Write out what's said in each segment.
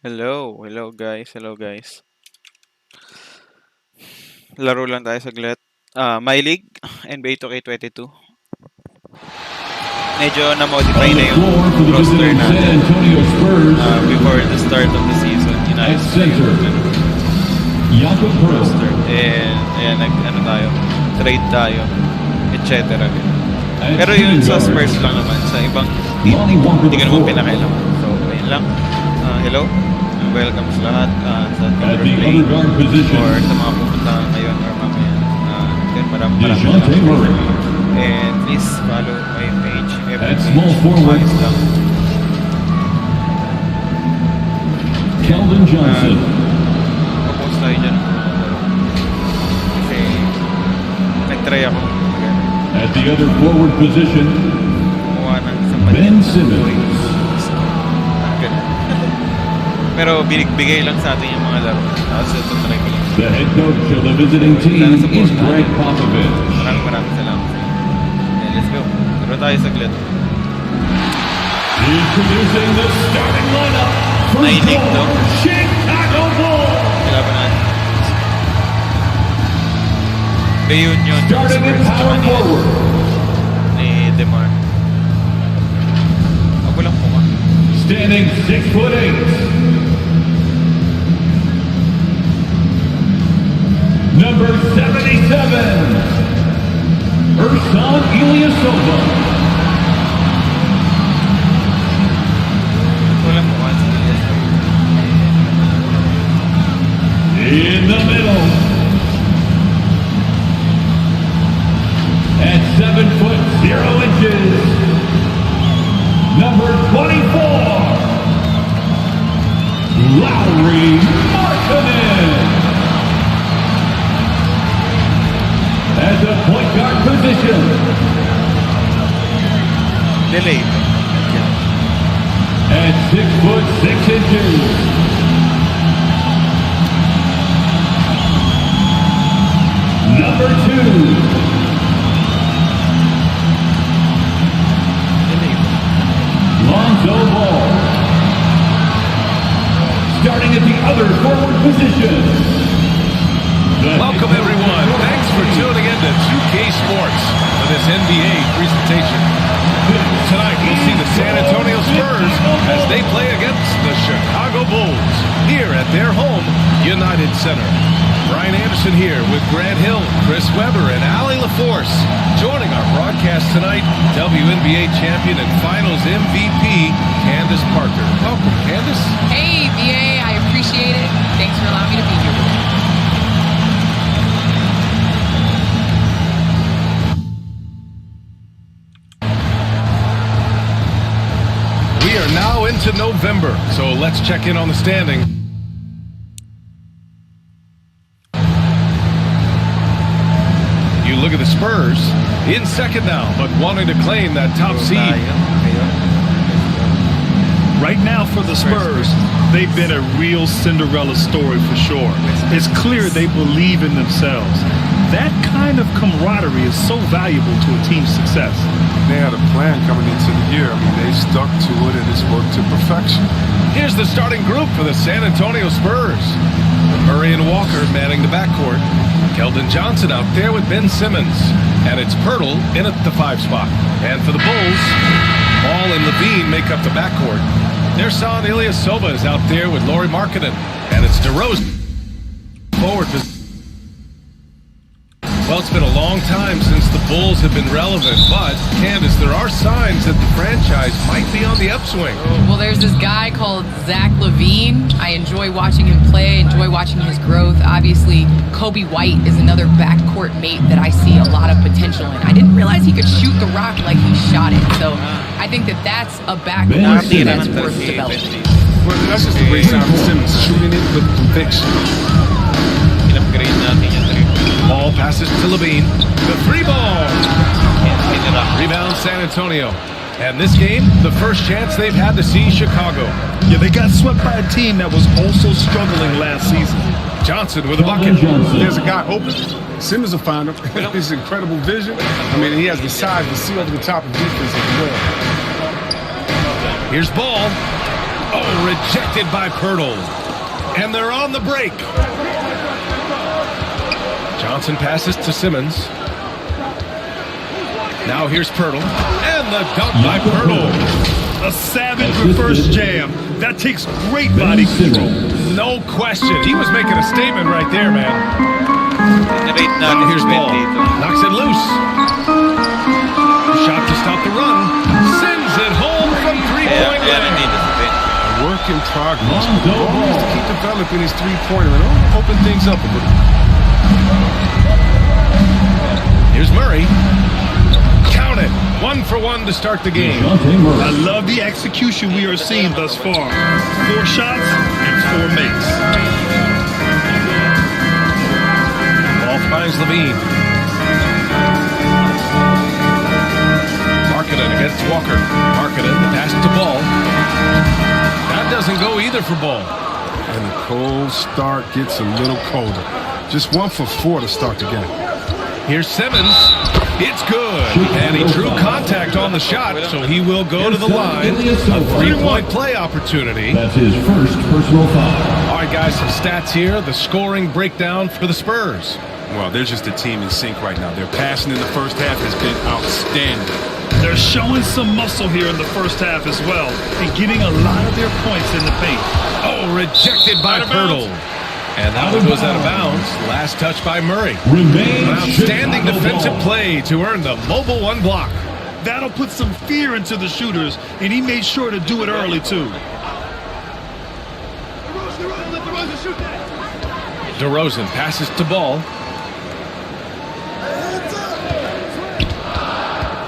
Hello guys, hello guys. Laro lang tayo saglit. MyLeague, NBA2K22. Medyo na-modify na yung roster natin. Before the start of the season, inayos na yung roster. And ayan, trade tayo, etc. Pero yun sa Spurs lang naman, sa ibang team, hindi ko naman pinakailangan. So, ayun lang. Hello, welcome sa lahat sa Play or sa mga pupunta ngayon or mamaya. Maraming salamat. And please follow my page. Every page, lang. Keldon Johnson. Popost tayo dyan. Kasi nag-try ako. At the other forward position, Ben Simmons. Pero bigay lang sa atin yung mga laro. Tapos ito try ko lang. The head coach of the visiting team is Greg Popovich. Maraming salamat sa inyo. Okay, let's go. Laro tayo saglit. Introducing the starting lineup for Chicago Bulls. Kailangan natin. Reunion. Starting at power forward. Ni Demar. Ako lang po ka. Standing 6'8". Number 77, Ersan Ilyasova. Walang mukha si Ilyasova. In the middle, at 7'0", number 24, Lauri Markkanen. At the point guard position, Delay. at 6'6". Number 2, Delay. Lonzo Ball. Starting at the other forward position. Welcome everyone. Thanks for tuning in to 2K Sports for this NBA presentation. Tonight we'll see the San Antonio Spurs as they play against the Chicago Bulls here at their home, United Center. Brian Anderson here with Grant Hill, Chris Webber, and Allie LaForce. Joining our broadcast tonight, WNBA champion and Finals MVP, Candace Parker. Welcome, Candace. Hey, VA. I appreciate it. Thanks for allowing me to be here today. We are now into November, so let's check in on the standing. You look at the Spurs in second now, but wanting to claim that top seed. Right now for the Spurs, they've been a real Cinderella story for sure. It's clear they believe in themselves. That kind of camaraderie is so valuable to a team's success. They had a plan coming into the year. I mean, they stuck to it and it's worked to perfection. Here's the starting group for the San Antonio Spurs. Murray and Walker manning the backcourt. Keldon Johnson out there with Ben Simmons. And it's Pirtle in at the 5 spot. And for the Bulls, Ball and Levine make up the backcourt. Ersan Ilyasova is out there with Lauri Markkanen. And it's DeRozan forward position. Well, it's been a long time since the Bulls have been relevant, but, Candace, there are signs that the franchise might be on the upswing. Well, there's this guy called Zach LaVine. I enjoy watching him play, enjoy watching his growth. Obviously, Kobe White is another backcourt mate that I see a lot of potential in. I didn't realize he could shoot the rock like he shot it, so I think that that's a backcourt that's worth developing. Well, that's just a great sign for Simmons, shooting it with conviction. In-upgrade natin yung three. Ball passes to Levine. The 3 ball. Rebound San Antonio. And this game, the first chance they've had to see Chicago. Yeah, they got swept by a team that was also struggling last season. Johnson with a bucket. There's a guy open. Simmons will find him. His incredible vision. I mean, he has the size to see over the top of defense as well. Here's Ball. Oh, rejected by Pirtle. And they're on the break. Johnson passes to Simmons. Now here's Pirtle. And the dunk by Pirtle. A savage reverse jam. That takes great body control. No question. He was making a statement right there, man. Now here's ball. Knocks it loose. Shot to stop the run. Sends it home from three-point line. A work in progress. Ball needs to keep developing his three-pointer and open things up a little. Here's Murray. Count it. 1 for 1 to start the game. I love the execution we are seeing thus far. 4 shots and 4 makes. Ball finds Levine. Markkanen against Walker. Markkanen, the pass to Ball. That doesn't go either for Ball. And the cold start gets a little colder. Just 1 for 4 to start the game. Here's Simmons. It's good. And he drew contact on the shot, so he will go to the line. A 3-point play opportunity. That's his first personal foul. All right, guys, some stats here. The scoring breakdown for the Spurs. Well, they're just a team in sync right now. Their passing in the first half has been outstanding. They're showing some muscle here in the first half as well and getting a lot of their points in the paint. Oh, rejected by Pirtle. And that one goes out of bounds. Last touch by Murray. An outstanding defensive play to earn the mobile 1 block. That'll put some fear into the shooters, and he made sure to do it early, too. DeRozan passes to Ball.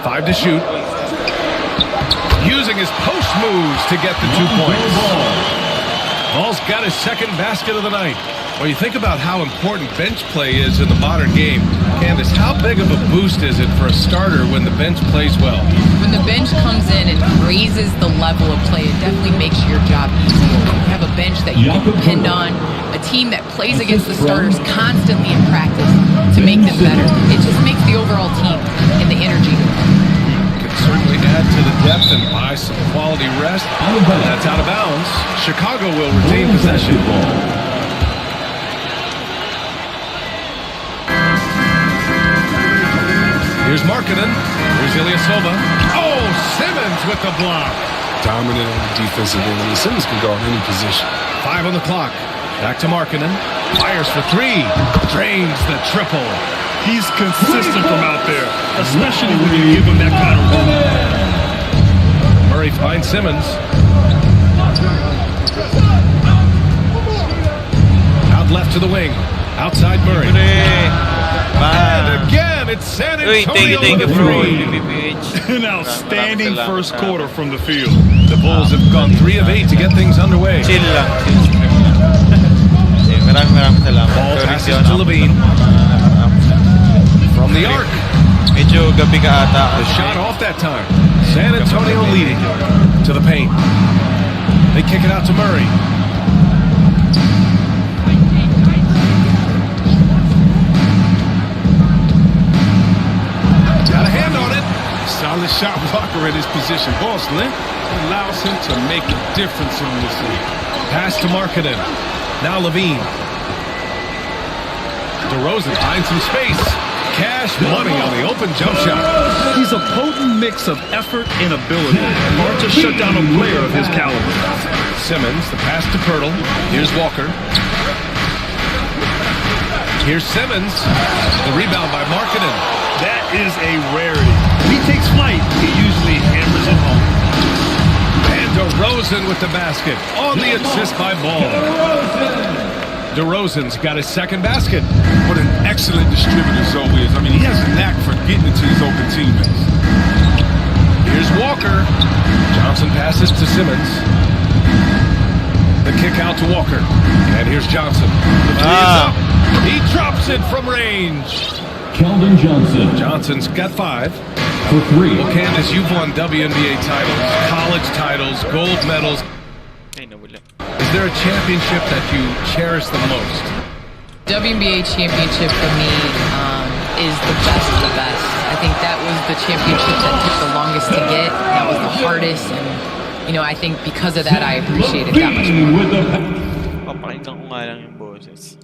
5 to shoot. Using his post moves to get the 2 points. Ball's got his second basket of the night. Well, you think about how important bench play is in the modern game. Candace, how big of a boost is it for a starter when the bench plays well? When the bench comes in and raises the level of play, it definitely makes your job easier. You have a bench that you can depend on, a team that plays against the starters constantly in practice to make them better. It just makes the overall team and the energy go up. Certainly add to the depth and buy some quality rest. That's out of bounds. Chicago will retain possession. Here's Markkanen. Here's Ilyasova. Oh, Simmons with the block. Dominant on the defensive end. I mean, Simmons can guard any position. 5 on the clock. Back to Markkanen. Fires for 3. Drains the triple. He's consistent from out there, especially when you give him that kind of room. Murray finds Simmons. Out left to the wing. Outside Murray. And again, it's San Antonio with 3. An outstanding first quarter from the field. The Bulls have gone 3 of 8 to get things underway. Chill lang. Maraming salamat. Ball passes to Levine. From the arc. Medyo gabi ka ata. The shot off that time. San Antonio leading to the paint. They kick it out to Murray. Got a hand on it. Solid shot blocker at his position. Ball length allows him to make a difference on this league. Pass to Markkanen. Now Levine. DeRozan finds some space. Cash money on the open jump shot. He's a potent mix of effort and ability. Hard to shut down a player of his caliber. Simmons, the pass to Pirtle. Here's Walker. Here's Simmons. The rebound by Markkanen. That is a rarity. When he takes flight, he usually hammers it home. And DeRozan with the basket. On the assist by Ball. DeRozan's got his second basket. What an excellent distributor Zoe is. I mean, he has a knack for getting it to his open teammates. Here's Walker. Johnson passes to Simmons. The kick out to Walker. And here's Johnson. The three is up. He drops it from range. Keldon Johnson. Johnson's got 5. For 3. Well, Candace, you've won WNBA titles, college titles, gold medals. Is there a championship that you cherish the most? WNBA championship for me is the best of the best. I think that was the championship that took the longest to get. That was the hardest, and I think because of that, I appreciate it that much more. Papakinggan ko nga lang yung boses.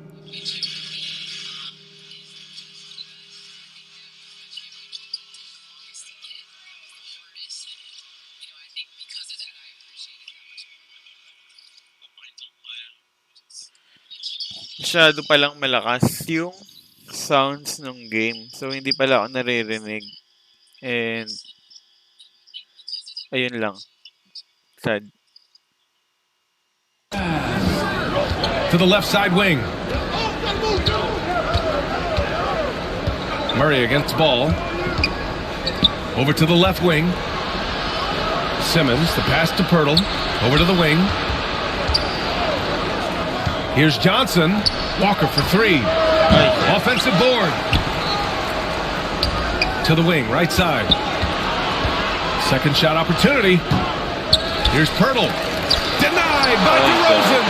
Masyado palang malakas yung sounds ng game. So, hindi pala ako naririnig. And, ayun lang. Sad. To the left side wing. Murray against ball. Over to the left wing. Simmons, the pass to Pirtle. Over to the wing. Here's Johnson. Walker for three. Offensive board. To the wing, right side. Second shot opportunity. Here's Pirtle. Denied by DeRozan.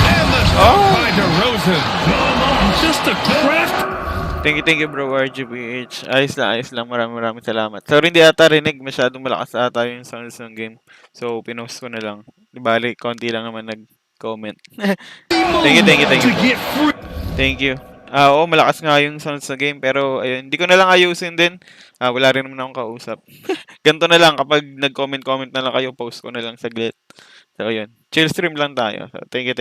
And the shot by DeRozan. Just a craft. Thank you bro, RGBH. Ayos lang. Maraming salamat. Sorry, hindi ata rinig. Masyadong malakas ata yung sounds ng game. So, pinost ko na lang. Di bali, konti lang naman nag-comment. Thank you. Thank you. Oo, malakas nga yung sounds ng game. Pero, ayun, hindi ko na lang ayusin din. Wala rin naman akong kausap. Ganito na lang. Kapag nag-comment na lang kayo, post ko na lang saglit. So, ayun. Chill stream lang tayo. So, thank you.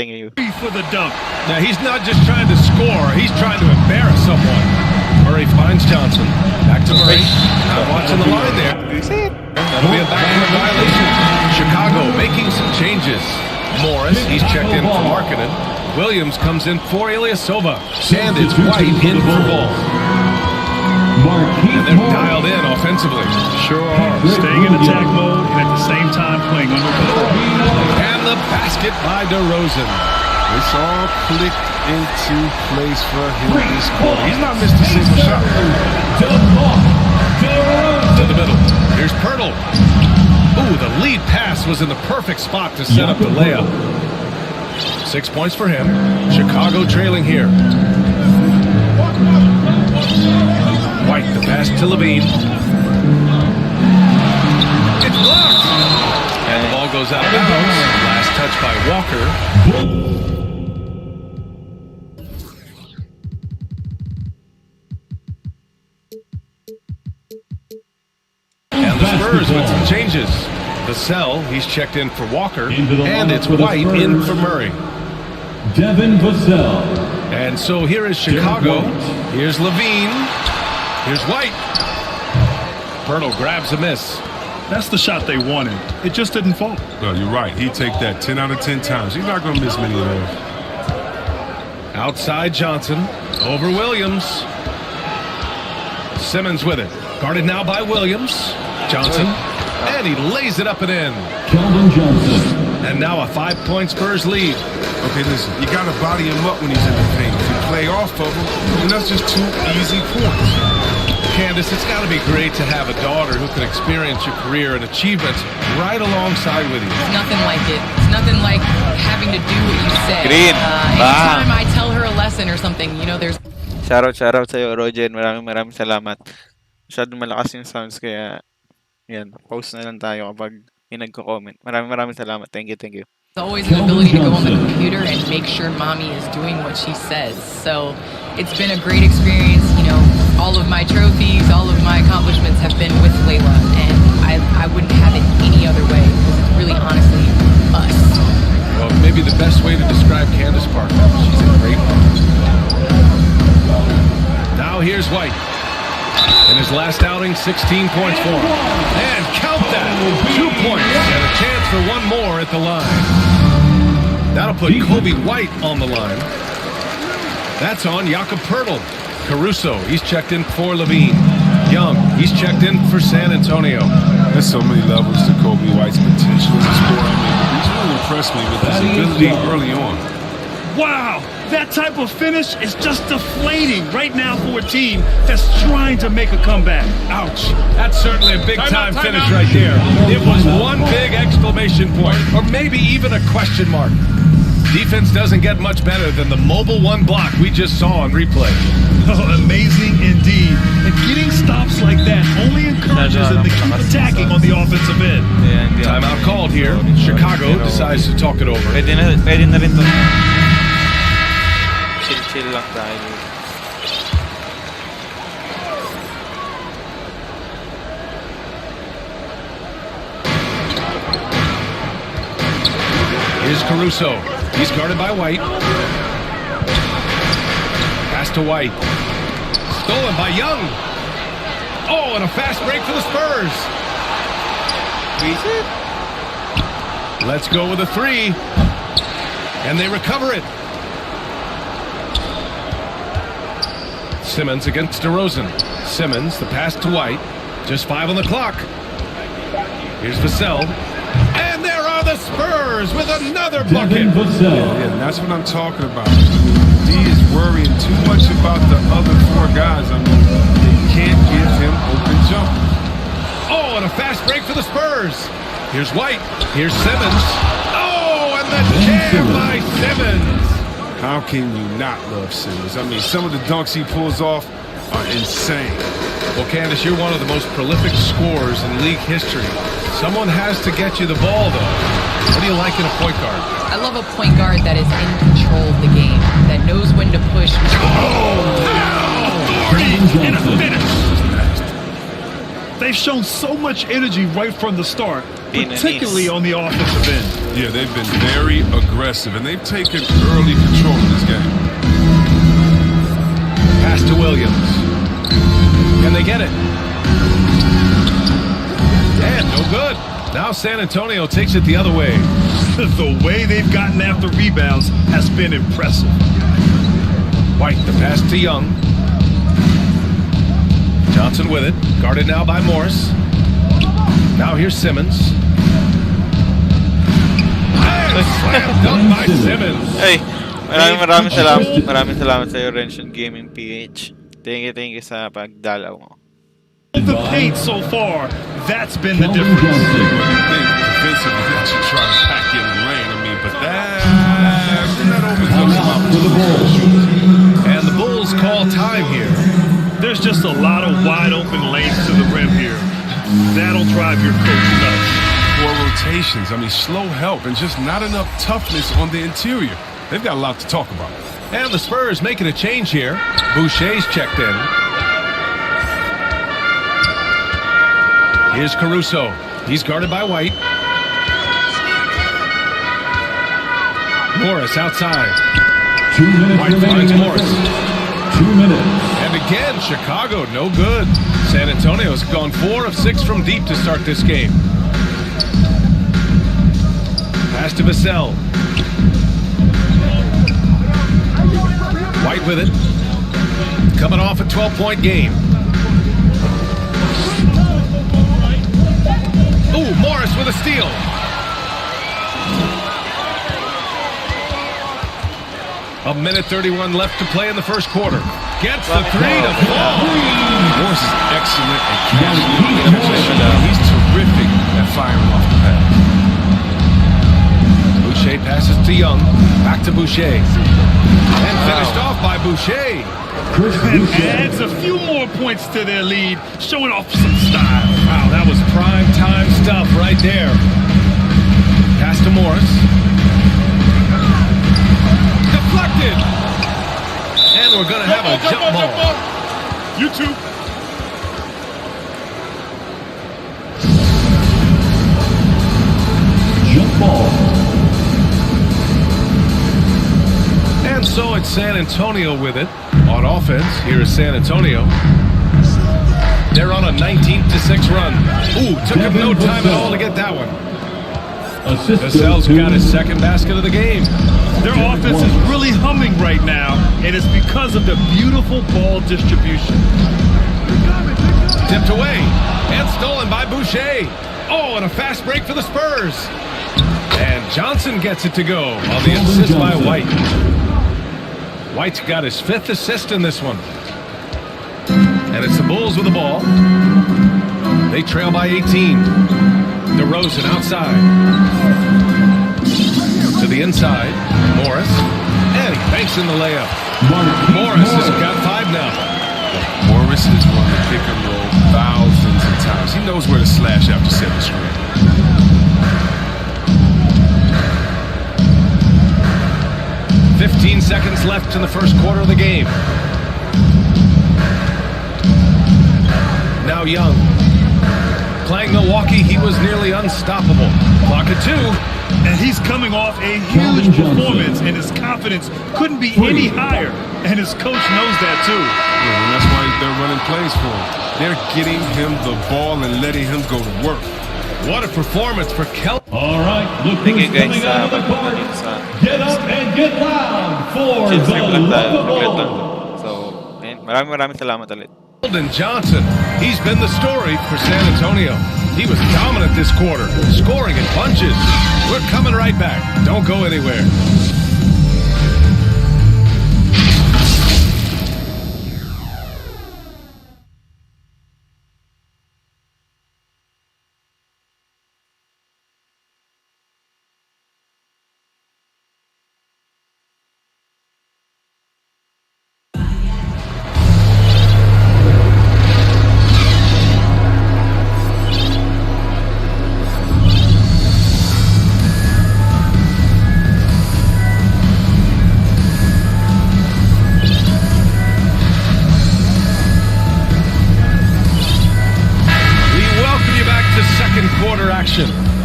For the dunk. Now, he's not just trying to score. He's trying to embarrass someone. Murray finds Johnson. Back to Murray. Now watching the line there. That'll be a backcourt violation. Chicago making some changes. Morris, he's checked in for Markkanen. Williams comes in for Ilyasova. And it's White in for ball. And they're dialed in offensively. Sure are. Staying in attack mode and at the same time playing under control. And the basket by DeRozan. It's all clicked into place for him this quarter. He's not missed a single shot. To the middle. Here's Pirtle. Ooh, the lead pass was in the perfect spot to set up the layup. 6 points for him. Chicago trailing here. White, the pass to Levine. It's blocked. And the ball goes out of bounds. Last touch by Walker. And the Spurs with some changes. Vassell, he's checked in for Walker. And it's White in for Murray. Devin Vassell. And so here is Chicago. Here's Levine. Here's White. Pirtle grabs a miss. That's the shot they wanted. It just didn't fall. No, you're right. He'd take that 10 out of 10 times. He's not going to miss many of those. Outside Johnson. Over Williams. Simmons with it. Guarded now by Williams. Johnson. And he lays it up and in. Keldon Johnson. And now a 5-point Spurs lead. Okay, listen. You got to body him up when he's in the paint. If you play off of him, then that's just 2 easy points. Candace, it's got to be great to have a daughter who can experience your career and achievements right alongside with you. It's nothing like it. It's nothing like having to do what you say. Green. Anytime I tell her a lesson or something, there's... Shoutout sa'yo, Roger. Maraming salamat. Masyadong malakas yung sounds, kaya yan, post na lang tayo kapag may nagko-comment. Maraming salamat. Thank you. There's always an ability to go on the computer and make sure mommy is doing what she says. So it's been a great experience. All of my trophies, all of my accomplishments have been with Layla, and I wouldn't have it any other way, because it's really honestly us. Well, maybe the best way to describe Candace Parker. She's a great mom. Now here's White. In his last outing, 16 points for him. And count that! 2 points and a chance for one more at the line. That'll put Kobe White on the line. That's on Jakob Pirtle. Caruso, he's checked in for Levine. Young, he's checked in for San Antonio. There's so many levels to Kobe White's potential as a scorer. He's really impressed me with his ability early on. Wow, that type of finish is just deflating right now for a team that's trying to make a comeback. Ouch. That's certainly a big-time finish right there. It was one big exclamation point, or maybe even a question mark. Defense doesn't get much better than the mobile one block we just saw on replay. Oh, amazing indeed. And getting stops like that only encourages them to keep attacking on the offensive end. Kaya hindi ako- Timeout called here. Chicago decides to talk it over. Pwede na rin to. Chill lang tayo. Here's Caruso. He's guarded by White. Pass to White. Stolen by Young. Oh, and a fast break for the Spurs. Let's go with a three. And they recover it. Simmons against DeRozan. Simmons, the pass to White. Just 5 on the clock. Here's Vassell. And there are the Spurs with another bucket. Yeah, that's what I'm talking about. D is worrying too much about the other 4 guys. I mean, they can't give him open jump. Oh, and a fast break for the Spurs. Here's White. Here's Simmons. Oh, and the jam by Simmons. How can you not love Simmons? I mean, some of the dunks he pulls off are insane. Well, Candace, you're one of the most prolific scorers in league history. Someone has to get you the ball, though. What do you like in a point guard? I love a point guard that is in control of the game, that knows when to push. And a finish. They've shown so much energy right from the start, particularly on the offensive end. Yeah, they've been very aggressive, and they've taken early control of this game. Pass to Williams. Can they get it? And no good. Now San Antonio takes it the other way. The way they've gotten after rebounds has been impressive. White, the pass to Young. Johnson with it. Guarded now by Morris. Now here's Simmons. And slam dunk by Simmons. Hey, maraming salamat sa iyo, Renshin Gaming PH. Thank you sa pagdalaw mo. The paint so far, that's been the difference. Defensively, that should try to pack in the lane. I mean, but that opens up some opportunities. And the Bulls call time here. There's just a lot of wide open lanes to the rim here. That'll drive your coach nuts. 4 rotations. I mean, slow help and just not enough toughness on the interior. They've got a lot to talk about. And the Spurs making a change here. Boucher's checked in. Here's Caruso. He's guarded by White. Morris outside. 2 minutes White finds remaining. Morris. 2 minutes. And again, Chicago, no good. San Antonio's gone 4 of 6 from deep to start this game. Pass to Vassell. White with it. Coming off a 12-point game. Ooh, Morris with a steal. A minute 31 left to play in the first quarter. Gets the 3 to fall. Morris is excellent at catching in position. He's terrific at firing off the pass. Boucher passes to Young. Back to Boucher. And finished off by Boucher. And adds a few more points to their lead, showing off some style. Wow, that was prime time stuff right there. Pass to Morris. Deflected. And we're going to have a jump ball. You too. Jump ball. And so it's San Antonio with it. On offense, here is San Antonio. They're on a 19-6 run. Ooh, took him no time at all to get that one. Vassell's got his second basket of the game. Their offense is really humming right now, and it's because of the beautiful ball distribution. Tipped away and stolen by Boucher. Oh, and a fast break for the Spurs. And Johnson gets it to go on the assist by White. White's got his 5th assist in this one. And it's the Bulls with the ball. They trail by 18. DeRozan outside. To the the inside. Morris. And he banks in the layup. Morris has got 5 now. Morris has run the pick and roll thousands of times. He knows where to slash after setting screen. 15 seconds left in the first quarter of the game. Now Young. Playing Milwaukee, he was nearly unstoppable. Clock at 2. And he's coming off a huge performance, and his confidence couldn't be any higher. And his coach knows that too. Yeah, and that's why they're running plays for him. They're getting him the ball and letting him go to work. What a performance for Kel. All right, look Thank you who's guys coming sa out of the court. pagpunta sa Get up and get loud for Chill stream lang tayo. the Saglit lang. ball. So, ayun. Maraming salamat ulit. Golden Johnson. He's been the story for San Antonio. He was dominant this quarter, scoring in bunches. We're coming right back. Don't go anywhere.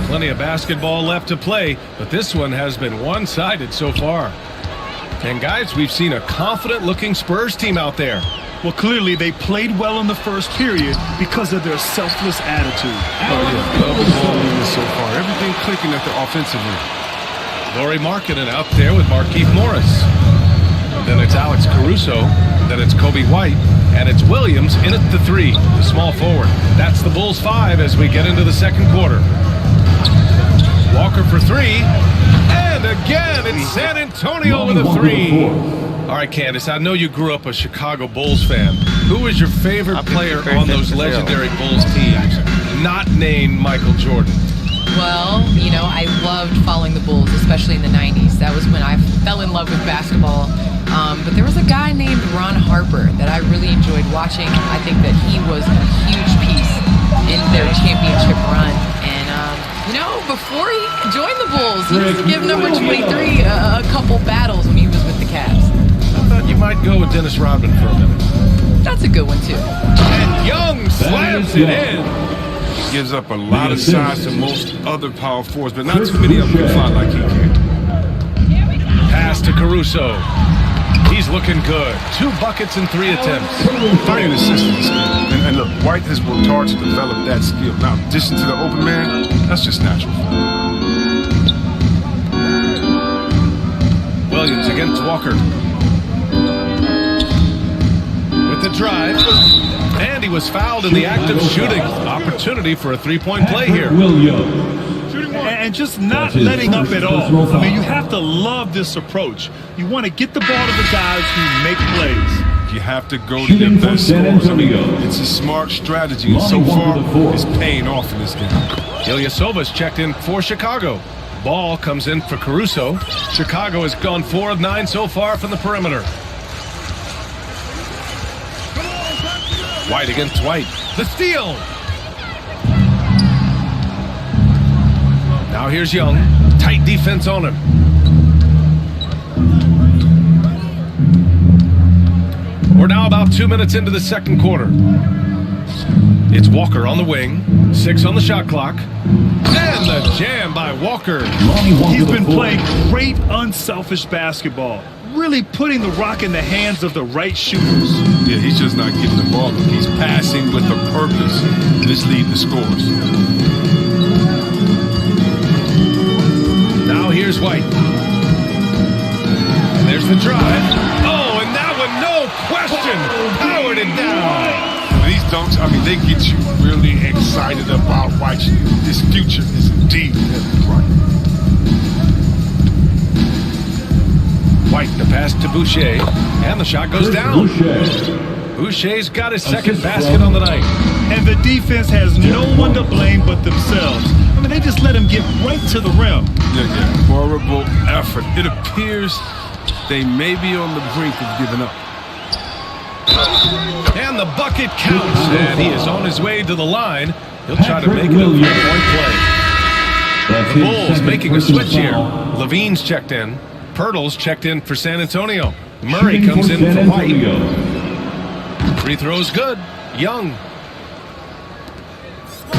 Plenty of basketball left to play, but this one has been one-sided so far. And guys, we've seen a confident-looking Spurs team out there. Well, clearly they played well in the first period because of their selfless attitude. Oh, yeah. Love the ball movement so far. Everything clicking at the offensive end. Laurie Markkinen out there with Markieff Morris. Then it's Alex Caruso. Then it's Kobe White. And it's Williams in at the 3, the small forward. That's the Bulls 5 as we get into the second quarter. Walker for 3. And again, it's San Antonio with a 3. All right, Candace, I know you grew up a Chicago Bulls fan. Who was your favorite player on those legendary Bulls teams, not named Michael Jordan? Well, you know, I loved following the Bulls, especially in the 90s. That was when I fell in love with basketball. But there was a guy named Ron Harper that I really enjoyed watching. I think that he was a huge piece in their championship run. And, you know, before he joined the Bulls, he was giving number 23 a couple battles when he was with the Cavs. I thought you might go with Dennis Rodman for a minute. That's a good one, too. And Young slams it in. He gives up a lot of size to most other power forwards, but not too many of them can fly like he can. Pass to Caruso. He's looking good. 2 buckets and 3 attempts. 30 assists. And look, White has worked hard to develop that skill. Now, in addition to the open man, that's just natural. Williams against Walker. With the drive. And he was fouled in the act of shooting. Opportunity for a 3-point play here. And just not letting up at all. I mean, you have to love this approach. You want to get the ball to the guys who make plays. You have to go to your best scorers. I mean, it's a smart strategy, and so far, it's paying off in this game. Ilyasova's checked in for Chicago. Ball comes in for Caruso. Chicago has gone 4 of 9 so far from the perimeter. White against White. The steal. Now here's Young. Tight defense on him. We're now about 2 minutes into the second quarter. It's Walker on the wing. 6 on the shot clock. And the jam by Walker. He's been playing great unselfish basketball. Really putting the rock in the hands of the right shooters. Yeah, he's just not giving the ball. He's passing with a purpose. This lead the scores. Now here's White. And there's the drive. Oh, and that one, no question, powered it down. These dunks, I mean, they get you really excited about White. His future is indeed bright. White, the pass to Boucher, and the shot goes down. Boucher's got his second basket on the night. And the defense has no one to blame but themselves. I mean, they they just let him get right to the rim. Yeah. Horrible effort. It appears they may be on the brink of giving up. And the bucket counts, and he is on his way to the line. He'll try to make it a 3-point play. The Bulls making a switch here. Levine's checked in. Pirtle's checked in for San Antonio. Murray comes in for White. Free throw's good. Young.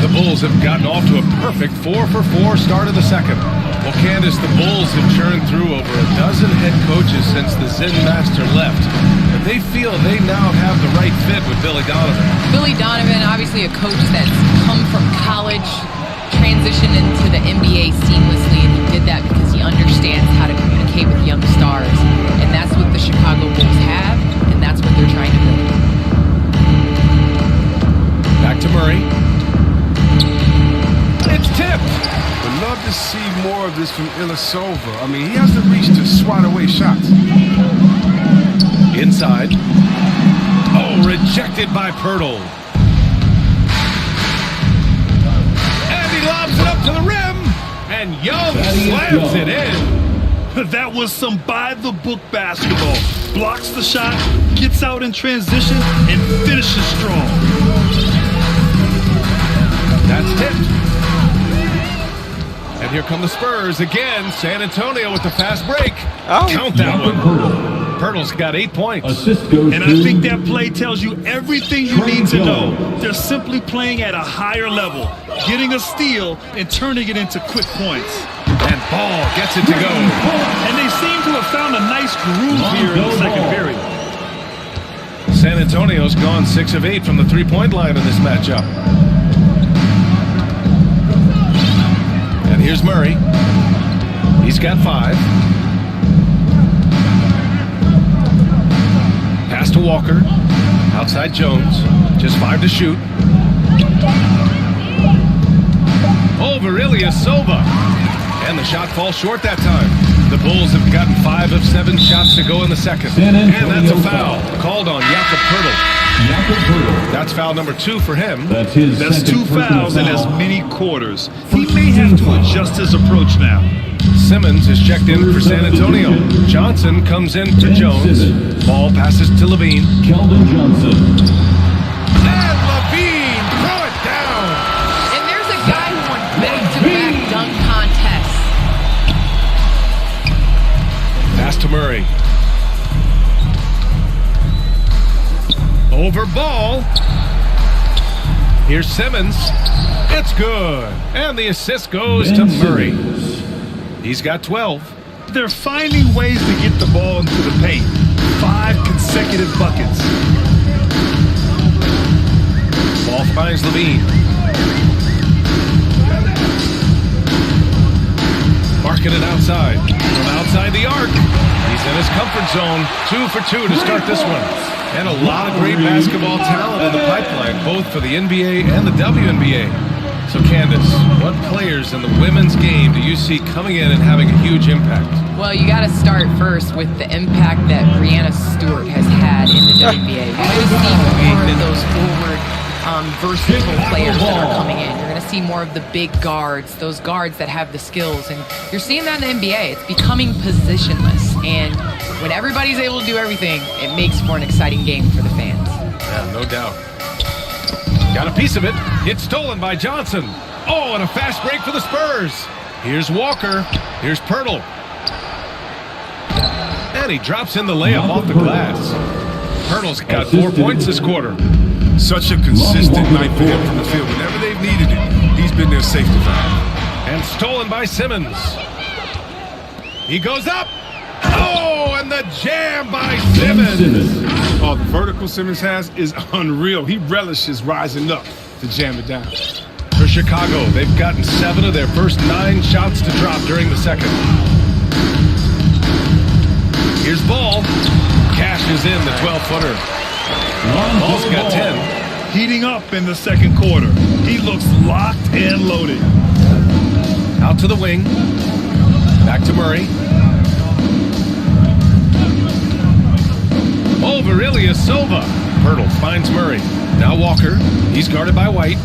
The Bulls have gotten off to a perfect 4-for-4 start of the second. Well, Candace, the Bulls have churned through over a dozen head coaches since the Zen Master left. And they feel they now have the right fit with Billy Donovan. Billy Donovan, obviously a coach that's come from college, transitioned into the NBA seamlessly, and he did that because he understands how to communicate with young stars. And that's what the Chicago Bulls have, and that's what they're trying to build. Back to Murray. It's tipped. Would love to see more of this from Ilyasova. I mean, he has the reach to swat away shots. Inside. Oh, rejected by Pirtle. And he lobs it up to the rim. And Young slams it in. That was some by-the-book basketball. Blocks the shot, gets out in transition, and finishes strong. That's tipped. And here come the Spurs again. San Antonio with the fast break. Oh. Count that one. Pirtle's got 8 points. And I think that play tells you everything you need to know. They're simply playing at a higher level, getting a steal and turning it into quick points. And Ball gets it to go. And they seem to have found a nice groove here in the second period. San Antonio's gone 6 of 8 from the three-point line in this matchup. And here's Murray. He's got 5. Pass to Walker. Outside Jones. Just 5 to shoot. Over Ilyasova. And the shot falls short that time. The Bulls have gotten 5 of 7 shots to go in the second. And that's a foul called on Jakob Pirtle. That's foul number 2 for him. That's 2 fouls in as many quarters. He may have to adjust his approach now. Simmons is checked in for San Antonio. Johnson comes in for Jones. Ball passes to Levine. Keldon Johnson. And Levine, throw it down. And there's a guy who won back-to-back dunk contests. Pass to Murray. Over Ball. Here's Simmons. It's good. And the assist goes to Murray. He's got 12. They're finding ways to get the ball into the paint. 5 consecutive buckets. Ball finds Levine. Marking it outside. From outside the arc. He's in his comfort zone. 2 for 2 to start this one. And a lot of great basketball talent in the pipeline, both for the NBA and the WNBA. So Candace, what players in the women's game do you see coming in and having a huge impact? Well, you got to start first with the impact that Brianna Stewart has had in the WNBA. You're going to see more of those forward, versatile players that are coming in. You're going to see more of the big guards, those guards that have the skills. And you're seeing that in the NBA. It's becoming positionless. And when everybody's able to do everything, it makes for an exciting game for the fans. Yeah, no doubt. Got a piece of it. It's stolen by Johnson. Oh, and a fast break for the Spurs. Here's Walker. Here's Pirtle. And he drops in the layup off the glass. Pirtle's got 4 points this quarter. Such a consistent night for him from the field. Whenever they've needed it, he's been their safety valve. And stolen by Simmons. He goes up. Oh, and the jam by Simmons. Oh, the vertical Simmons has is unreal. He relishes rising up to jam it down. For Chicago, they've gotten 7 of their first 9 shots to drop during the second. Here's Ball. Cashes in the 12-footer. Ball's got 10. Heating up in the second quarter. He looks locked and loaded. Out to the wing. Back to Murray. Over Ilyasova. Pirtle finds Murray. Now Walker. He's guarded by White.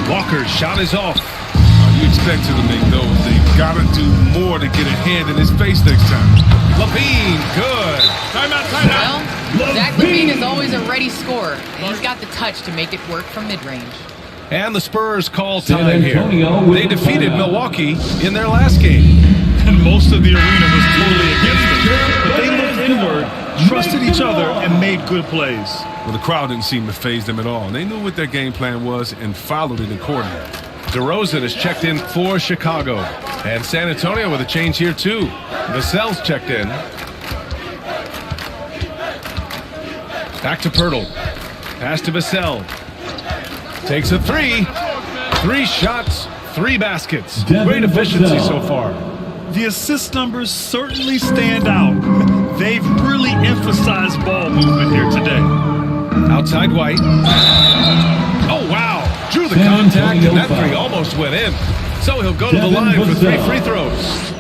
Walker's shot is off. You expect him to make those. They've got to do more to get a hand in his face next time. Levine, good. Well, Zach Levine is always a ready scorer. He's got the touch to make it work from mid-range. And the Spurs call San time here. Antonio with They the defeated timeout. Milwaukee in their last game. And most of the arena was totally against them. But they looked inward, trusted each other, and made good plays. Well, the crowd didn't seem to faze them at all. They knew what their game plan was and followed it accordingly. DeRozan is checked in for Chicago. And San Antonio with a change here, too. Vassell's checked in. Back to Pirtle. Pass to Vassell. Takes a three. 3 shots, 3 baskets. Great efficiency so far. The assist numbers certainly stand out. They've really emphasized ball movement here today. Outside White. Oh, wow. Drew the San contact, and that Antonio 3 foul. almost went in. So he'll go to the Devin line for 3 Vassell. free throws.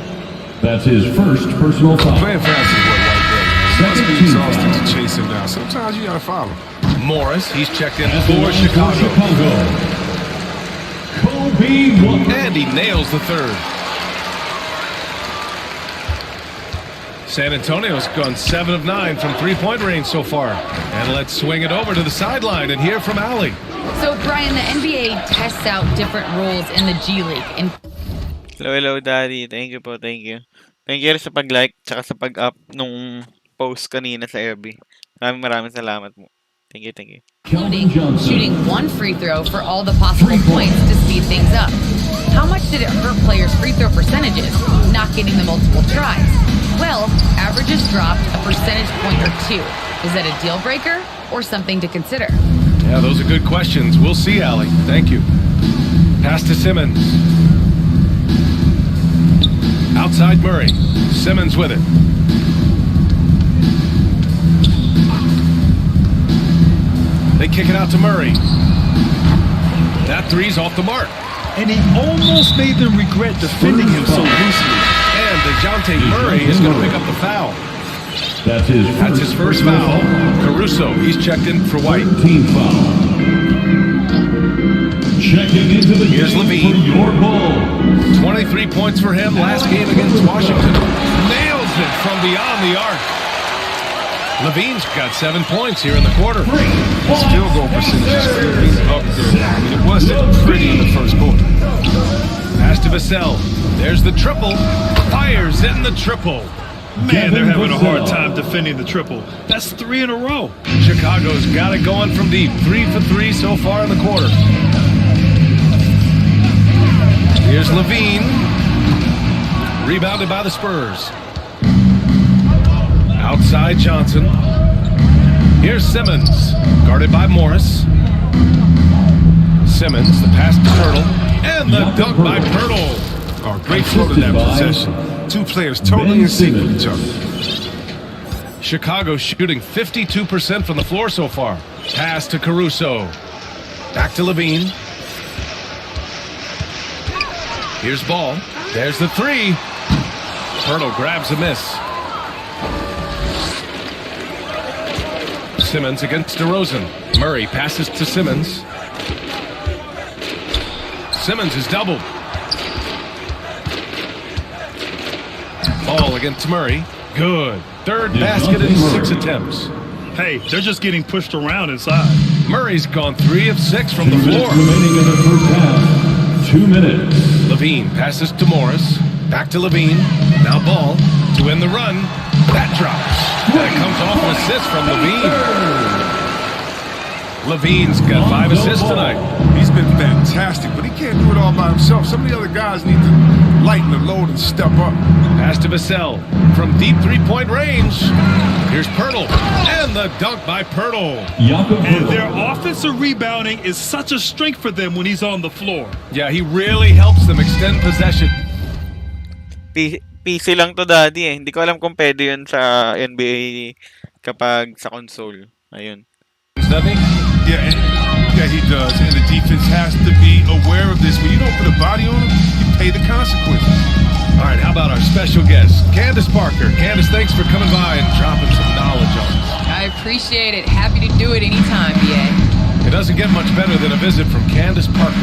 That's his first personal foul. Playing fast is what White does. It must be Second team exhausting foul. to chase him down. Sometimes you got to follow. Morris, he's checked in At the for line Chicago. Kobe Walker. And he nails the third. San Antonio's gone 7 of 9 from three-point range so far. And let's swing it over to the sideline and hear from Allie. So, Brian, the NBA tests out different roles in the G League. And Hello, Daddy. Thank you po, thank you. Thank you rin sa pag-like tsaka sa pag-up nung post kanina sa FB. Maraming salamat mo. Thank you, thank you. including shooting 1 free throw for all the possible points to speed things up. How much did it hurt players' free throw percentages, not getting the multiple tries? Well, averages dropped a percentage point or 2. Is that a deal breaker or something to consider? Yeah, those are good questions. We'll see, Allie. Thank you. Pass to Simmons. Outside Murray. Simmons with it. They kick it out to Murray. That 3's off the mark. And he almost made them regret defending him so loosely. And DeJounte Murray is going to pick up the foul. That's his first foul. Caruso, he's checked in for White. Team foul. Checking into the Here's game Levine. for your ball. 23 points for him last game against Washington. Nails it from beyond the arc. Levine's got 7 points here in the quarter. His field goal percentage is really up there. I mean, it wasn't pretty in the first quarter. Pass to Vassell. There's the triple. Fires in the triple. Man, they're having a hard time defending the triple. That's 3 in a row. Chicago's got it going from deep. 3 for 3 so far in the quarter. Here's Levine. Rebounded by the Spurs. Outside Johnson. Here's Simmons. Guarded by Morris. Simmons, the pass to Pirtle. And the dunk by Pirtle. Oh, great flow to that possession. 2 players totally in sync with each other. Chicago shooting 52% from the floor so far. Pass to Caruso. Back to Levine. Here's Ball. There's the 3. Pirtle grabs a miss. Simmons against DeRozan. Murray passes to Simmons. Simmons is doubled. Ball against Murray. Good. Third basket in 6 attempts. Hey, they're just getting pushed around inside. Murray's gone 3 of 6 from the 2 minutes floor. remaining in the first half. 2 minutes. Levine passes to Morris. Back to Levine. Now Ball to end the run. That drops. That comes off an assist from Levine. Levine's got 5 assists tonight. He's been fantastic, but he can't do it all by himself. Some of the other guys need to lighten the load and step up. Pass to Vassell from deep 3-point range. Here's Pirtle. And the dunk by Pirtle. And their offensive rebounding is such a strength for them when he's on the floor. Yeah, he really helps them extend possession. PC lang to, Daddy eh. Hindi ko alam kung pwede yun sa NBA kapag sa console. Ayun. Nothing? Yeah, he does. And the defense has to be aware of this. When you don't put a body on him, you pay the consequences. All right, how about our special guest, Candace Parker. Candace, thanks for coming by and dropping some knowledge on us. I appreciate it. Happy to do it anytime, BA. It doesn't get much better than a visit from Candace Parker.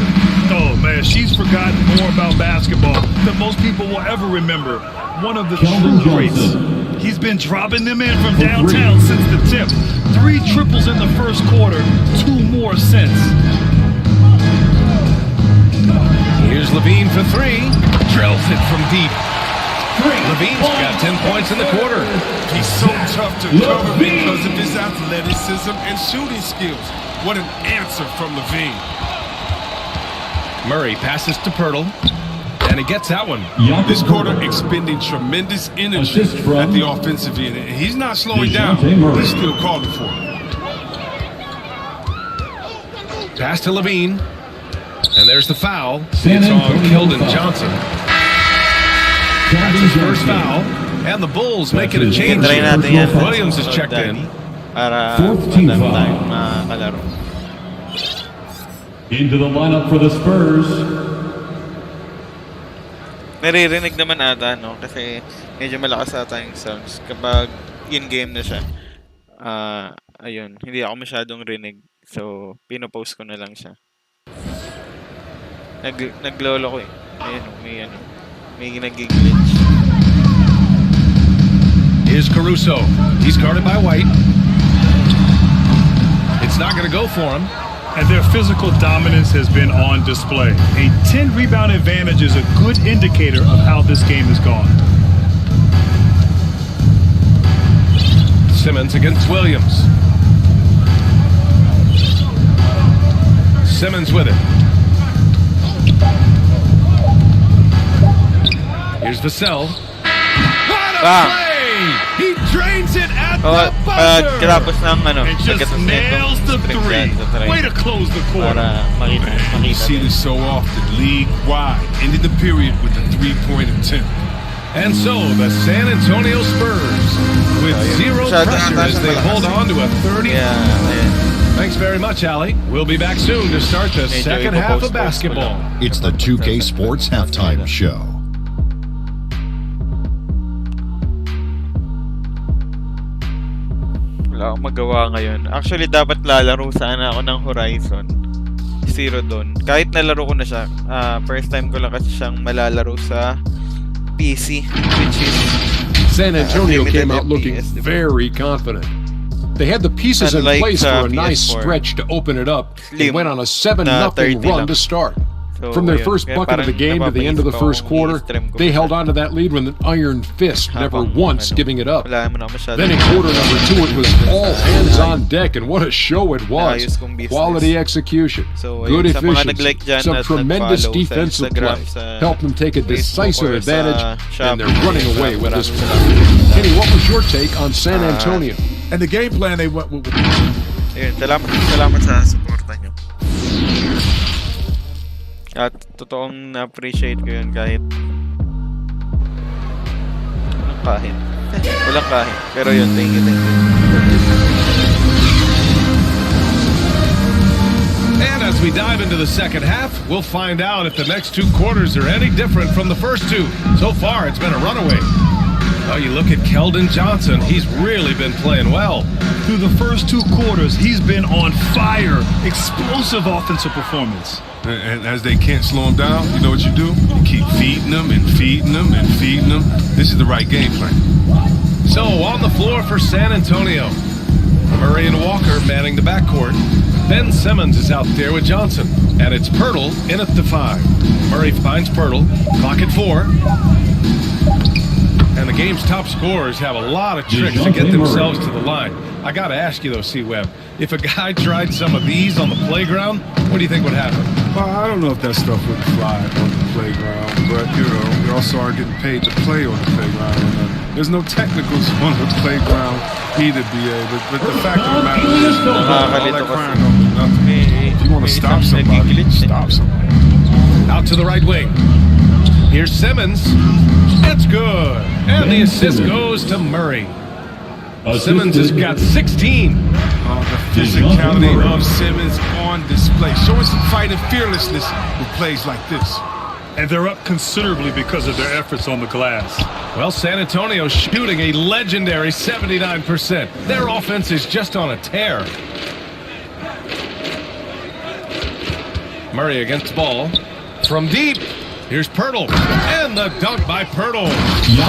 Oh, man, she's forgotten more about basketball than most people will ever remember. One of the true greats. He's been dropping them in from downtown since the tip. 3 triples in the first quarter, 2 more since. Here's Levine for 3. Drills it from deep. Levine's got 10 points in the quarter. He's so tough to cover because of his athleticism and shooting skills. What an answer from Levine. Murray passes to Pirtle, and he gets that one. This quarter expending tremendous energy at the offensive end. And he's not slowing down. He's still calling for it. Pass to Levine, and there's the foul. It's on Keldon Johnson. That's his first foul, and the Bulls making a change. Try natin yan. Williams is checked in. Para Fourth team madami foul. tayong makalaro. Into the lineup for the Spurs. Naririnig naman ata, no? Kasi medyo malakas ata yung sounds. Kapag in-game na siya, ayun, hindi ako masyadong rinig. So, pinopost ko na lang siya. Naglolo ko eh. Ayun, may nag-glitch. Here's Caruso. He's guarded by White. It's not going to go for him. And their physical dominance has been on display. A 10-rebound advantage is a good indicator of how this game has gone. Simmons against Williams. Simmons with it. Here's Vassell. What a play! He drains it at the buzzer! Tapos ng And just nails the 3. Way to close the quarter. Para makita. You see this so often, league-wide. Ended the period with a 3-point attempt. And so, the San Antonio Spurs, with zero pressure as they hold on to a 30. Thanks very much, Ali. We'll be back soon to start the second half of basketball. It's the 2K Sports Halftime Show. Wala akong magawa ngayon. Actually, dapat lalaro sana ako ng Horizon Zero Dawn. Kahit nalaro ko na siya, first time ko lang kasi siyang malalaro sa PC, which is San Antonio came out FPS, looking very confident. They had the pieces in Unlike, place for a nice PS4. stretch to open it up. They Slim went on a 7-0 na 30 run lang. to start. So, From their ayun. first Kaya bucket of the parang game to the end of the napapaisip first ako quarter, kung i-stream ko they ba held siya. on to that lead with an iron fist, never Habang, once giving it up. Wala mo na masyado. Then in quarter number 2, it was all hands on deck, and what a show it was. Ayos kong business. Quality execution, So, good ayun, sa mga efficiency, nag-like dyan some at tremendous nag-follow sa defensive Instagram, play. sa Helped them take a Facebook decisive or sa advantage, Shop. and they're running away with this one. Maraming Kenny, what was your take on San Antonio? And the game plan they went with. Ayun, salamat sa suporta nyo. At totoong na-appreciate ko yun kahit walang kahit. Pero yun, thank you. And as we dive into the second half, we'll find out if the next 2 quarters are any different from the first 2. So far, it's been a runaway. Well, you look at Keldon Johnson. He's really been playing well. Through the first 2 quarters, he's been on fire. Explosive offensive performance. And as they can't slow him down, you know what you do? You keep feeding them and feeding them and feeding them. This is the right game plan. So, on the floor for San Antonio, Murray and Walker manning the backcourt. Ben Simmons is out there with Johnson. And it's Pirtle in at the 5. Murray finds Pirtle. Clock at 4. And the game's top scorers have a lot of tricks to get themselves to the line. I got to ask you, though, C-Web, if a guy tried some of these on the playground, what do you think would happen? Well, I don't know if that stuff would fly on the playground, but, you know, we also aren't getting paid to play on the playground. And, there's no technicals on the playground either, BA, but the fact of the matter is, all that crying don't do nothing. If you want to stop somebody, stop somebody. Out to the right wing. Here's Simmons. It's good. And the assist goes to Murray. Simmons has got 16. The physicality of Simmons on display. Showing some fight and fearlessness with plays like this. And they're up considerably because of their efforts on the glass. Well, San Antonio shooting a legendary 79%. Their offense is just on a tear. Murray against ball. From deep, here's Pirtle. And the dunk by Pirtle.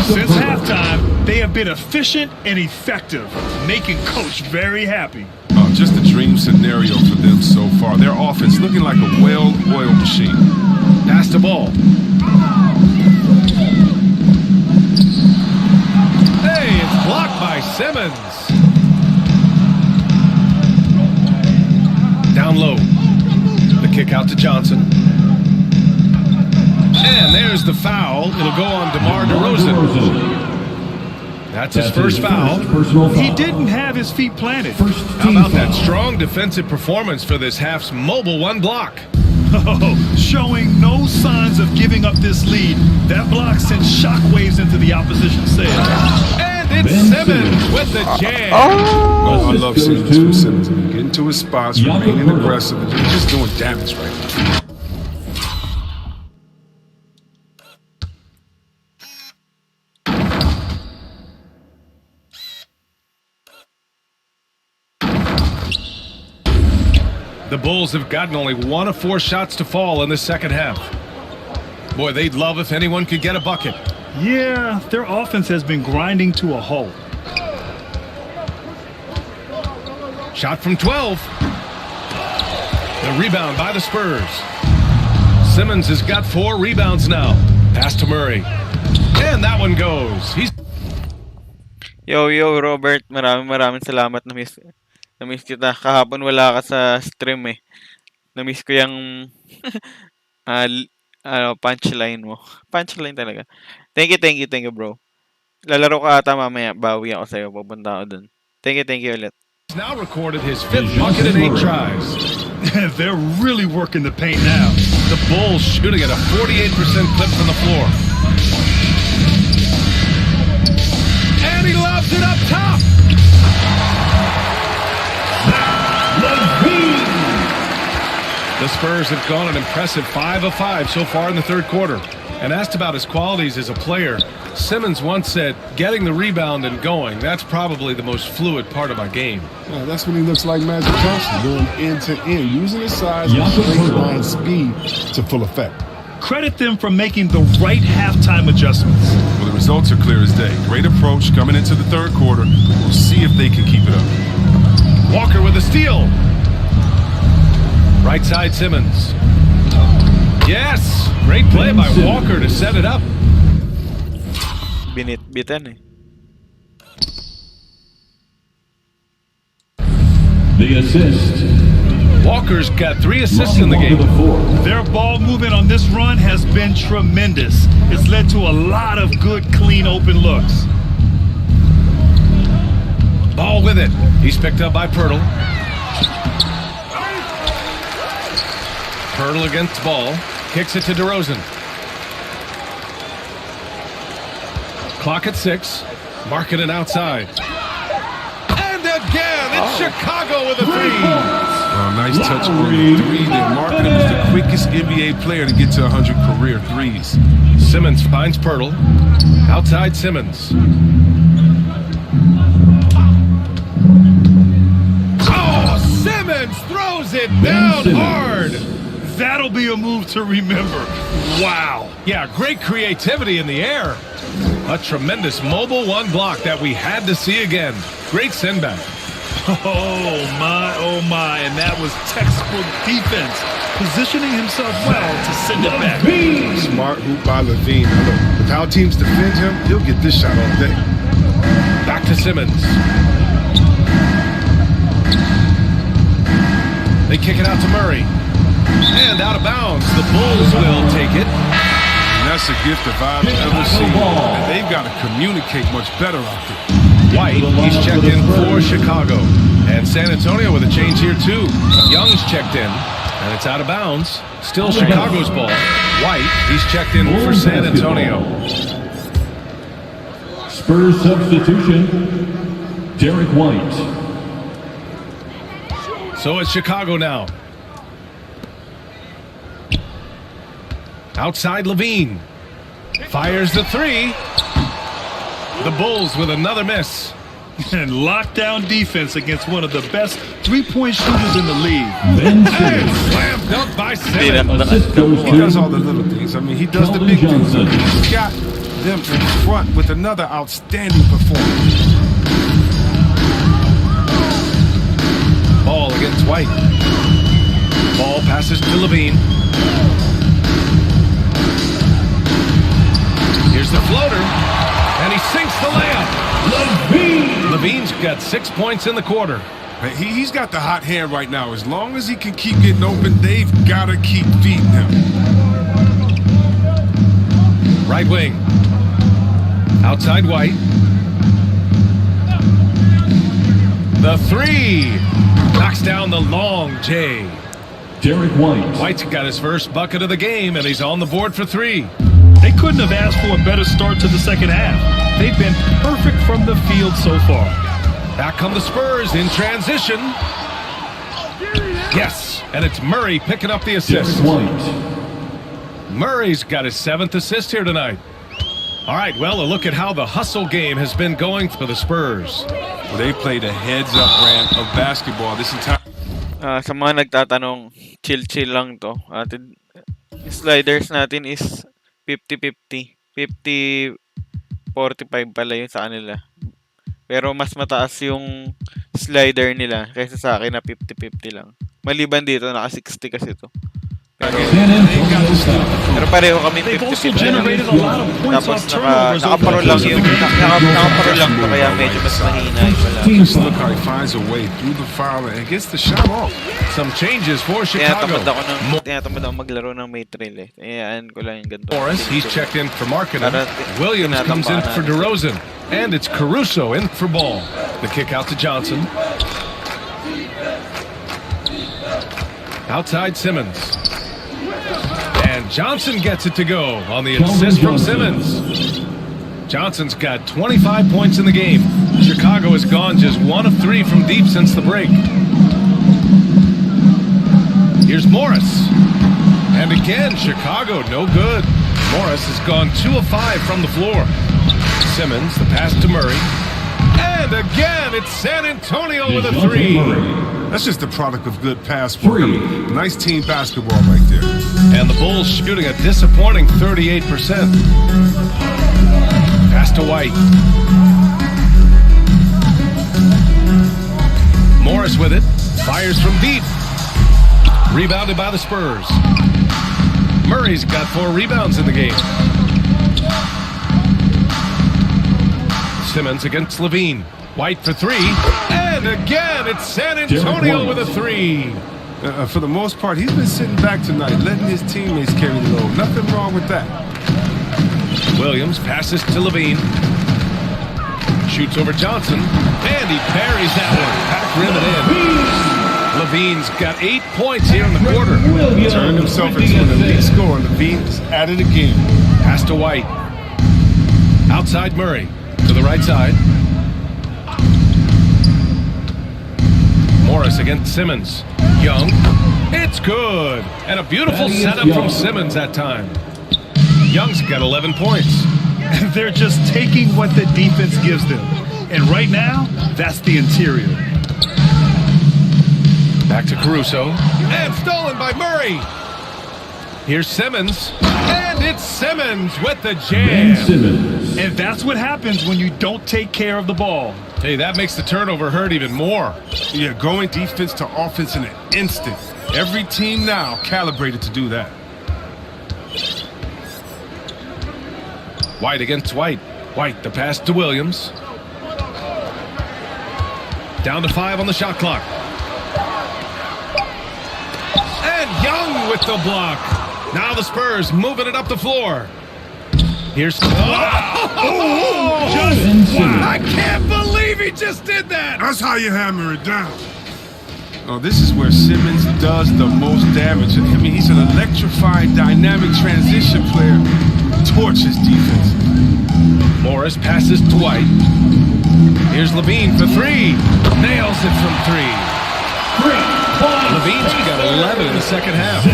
Since halftime, they have been efficient and effective, making Coach very happy. Just a dream scenario for them so far. Their offense looking like a well-oiled machine. Pass the ball. Hey, it's blocked by Simmons. Down low. The kick out to Johnson. And there's the foul. It'll go on DeMar DeRozan. That's his first foul. He didn't have his feet planted. How about that strong defensive performance for this half's mobile one block? Showing no signs of giving up this lead. That block sent shockwaves into the opposition sail. And it's Simmons with the jam. I love seeing this from Simmons. Getting to his spots, remaining aggressive, and just doing damage right now. The Bulls have gotten only 1 of 4 shots to fall in the second half. Boy, they'd love if anyone could get a bucket. Yeah, their offense has been grinding to a halt. Shot from 12. The rebound by the Spurs. Simmons has got 4 rebounds now. Pass to Murray. And that one goes. Yo, Robert. Maraming salamat. Na-miss kita. Kahapon wala ka sa stream eh. Na-miss ko yung punchline mo. Punchline talaga. Thank you, bro. Lalaro ka ata mamaya. Bawi ako sa'yo. Pupunta ako dun. Thank you ulit. He's now recorded his 5th bucket in 8 tries. They're really working the paint now. The Bulls shooting at a 48% clip from the floor. And he lobs it up top. The Spurs have gone an impressive 5 of 5 so far in the third quarter. And asked about his qualities as a player, Simmons once said, getting the rebound and going, that's probably the most fluid part of my game. Yeah, that's when he looks like Magic Johnson, going end to end, using his size and straight line speed to full effect. Credit them for making the right halftime adjustments. Well, the results are clear as day. Great approach coming into the third quarter. We'll see if they can keep it up. Walker with a steal. Right side Simmons. Yes! Great play by Walker to set it up. Bitan eh. The assist. Walker's got 3 assists in the game. Their ball movement on this run has been tremendous. It's led to a lot of good, clean, open looks. Ball with it. He's picked up by Pirtle. Pirtle against ball. Kicks it to DeRozan. Clock at 6. Marking it outside. And again, it's Chicago with a 3. Oh, nice touch on the 3 there. Marking him as the quickest NBA player to get to 100 career threes. Simmons finds Pirtle. Outside Simmons. Oh, Simmons throws it down hard. That'll be a move to remember. Wow. Yeah, great creativity in the air. A tremendous mobile one block that we had to see again. Great send back. Oh my, and that was textbook defense. Positioning himself well to send it back. Smart hoop by Levine. Now look, with how teams defend him, he'll get this shot all day. Back to Simmons. They kick it out to Murray. And out of bounds. The Bulls will take it. And that's a gift if I've ever seen. And they've got to communicate much better out there. White, he's checked in for Chicago. And San Antonio with a change here too. Young's checked in. And it's out of bounds. Still Chicago's ball. White, he's checked in for San Antonio. Spurs substitution, Derek White. So it's Chicago now. Outside Levine. Fires the 3. The Bulls with another miss. And lockdown defense against one of the best three-point shooters in the league. Slam dunk by Simmons. He does all the little things. I mean, he does the big things. He's got them in front with another outstanding performance. Ball against White. Ball passes to Levine. Here's the floater, and he sinks the layup. Levine's got 6 points in the quarter. He's got the hot hand right now. As long as he can keep getting open, they've got to keep feeding him. Right wing. Outside White. The three. Knocks down the long J. Derek White. White's got his first bucket of the game, and he's on the board for three. They couldn't have asked for a better start to the second half. They've been perfect from the field so far. Back come the Spurs in transition. Yes, and it's Murray picking up the assist. Derek White. Murray's got his 7th assist here tonight. All right, well, a look at how the hustle game has been going for the Spurs. Well, they played a heads-up brand of basketball this entire... Sa mga nagtatanong, chill lang to. Sliders natin is 50-50. 50-45 pala yun sa kanila. Pero mas mataas yung slider nila kaysa sa akin na 50-50 lang. Maliban dito, naka-60 kasi ito. Pero pareho kami 50-50. Tapos nakaparo lang yung nakaparo lang to, kaya medyo mas mahina yung pala. Look how he finds a way through the foul and gets the shot off. Some changes for Chicago. Tinatamad ako maglaro ng may trail eh. Ayan ko lang yung ganito. Morris, he's checked in for Marketing. Williams comes in for DeRozan. And it's Caruso in for Ball. The kick out to Johnson. Outside Simmons. And Johnson gets it to go on the assist from Simmons. Johnson's got 25 points in the game. Chicago has gone just 1 of 3 from deep since the break. Here's Morris. And again, Chicago no good. Morris has gone 2 of 5 from the floor. Simmons, the pass to Murray. And again, it's San Antonio with a 3. That's just the product of good pass work. Nice team basketball right there. And the Bulls shooting a disappointing 38%. Pass to White. Morris with it. Fires from deep. Rebounded by the Spurs. Murray's got 4 rebounds in the game. Simmons against Levine. White for 3. And again, it's San Antonio with a 3. For the most part, he's been sitting back tonight, letting his teammates carry the load. Nothing wrong with that. Williams passes to Levine. Shoots over Johnson. And he parries that one. Back rim it in. Levine's got 8 points here in the quarter. Turned himself into an elite scorer. Levine's at it again. Pass to White. Outside Murray. To the right side. Morris against Simmons. Young. It's good. And a beautiful setup from Simmons that time. Young's got 11 points. They're just taking what the defense gives them. And right now, that's the interior. Back to Caruso. And stolen by Murray. Here's Simmons. And it's Simmons with the jam. And that's what happens when you don't take care of the ball. Hey, that makes the turnover hurt even more. Yeah, going defense to offense in an instant. Every team now calibrated to do that. White against White. White, the pass to Williams. Down to 5 on the shot clock. And Young with the block. Now the Spurs moving it up the floor. Here's... I can't believe he just did that! That's how you hammer it down. Oh, this is where Simmons does the most damage. I mean, he's an electrifying, dynamic transition player. Torches defense. Morris passes to White. Here's Levine for 3. Nails it from 3. Levine's got 11 in the second half.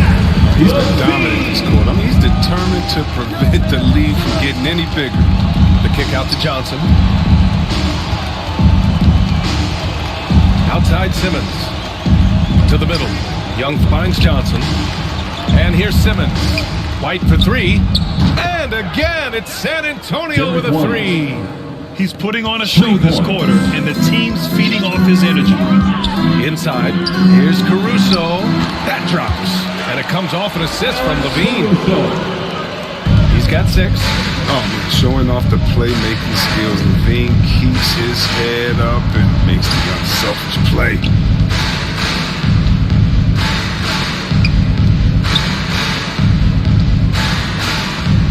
He's been dominant this quarter. I mean, he's determined to prevent the lead from getting any bigger. The kick out to Johnson. Outside Simmons. To the middle. Young finds Johnson. And here's Simmons. White for three. And again, it's San Antonio with a three. He's putting on a show this quarter, and the team's feeding off his energy. Inside, here's Caruso. That drops. And it comes off an assist from Levine. He's got 6. Oh, man, showing off the playmaking skills. Levine keeps his head up and makes the unselfish play.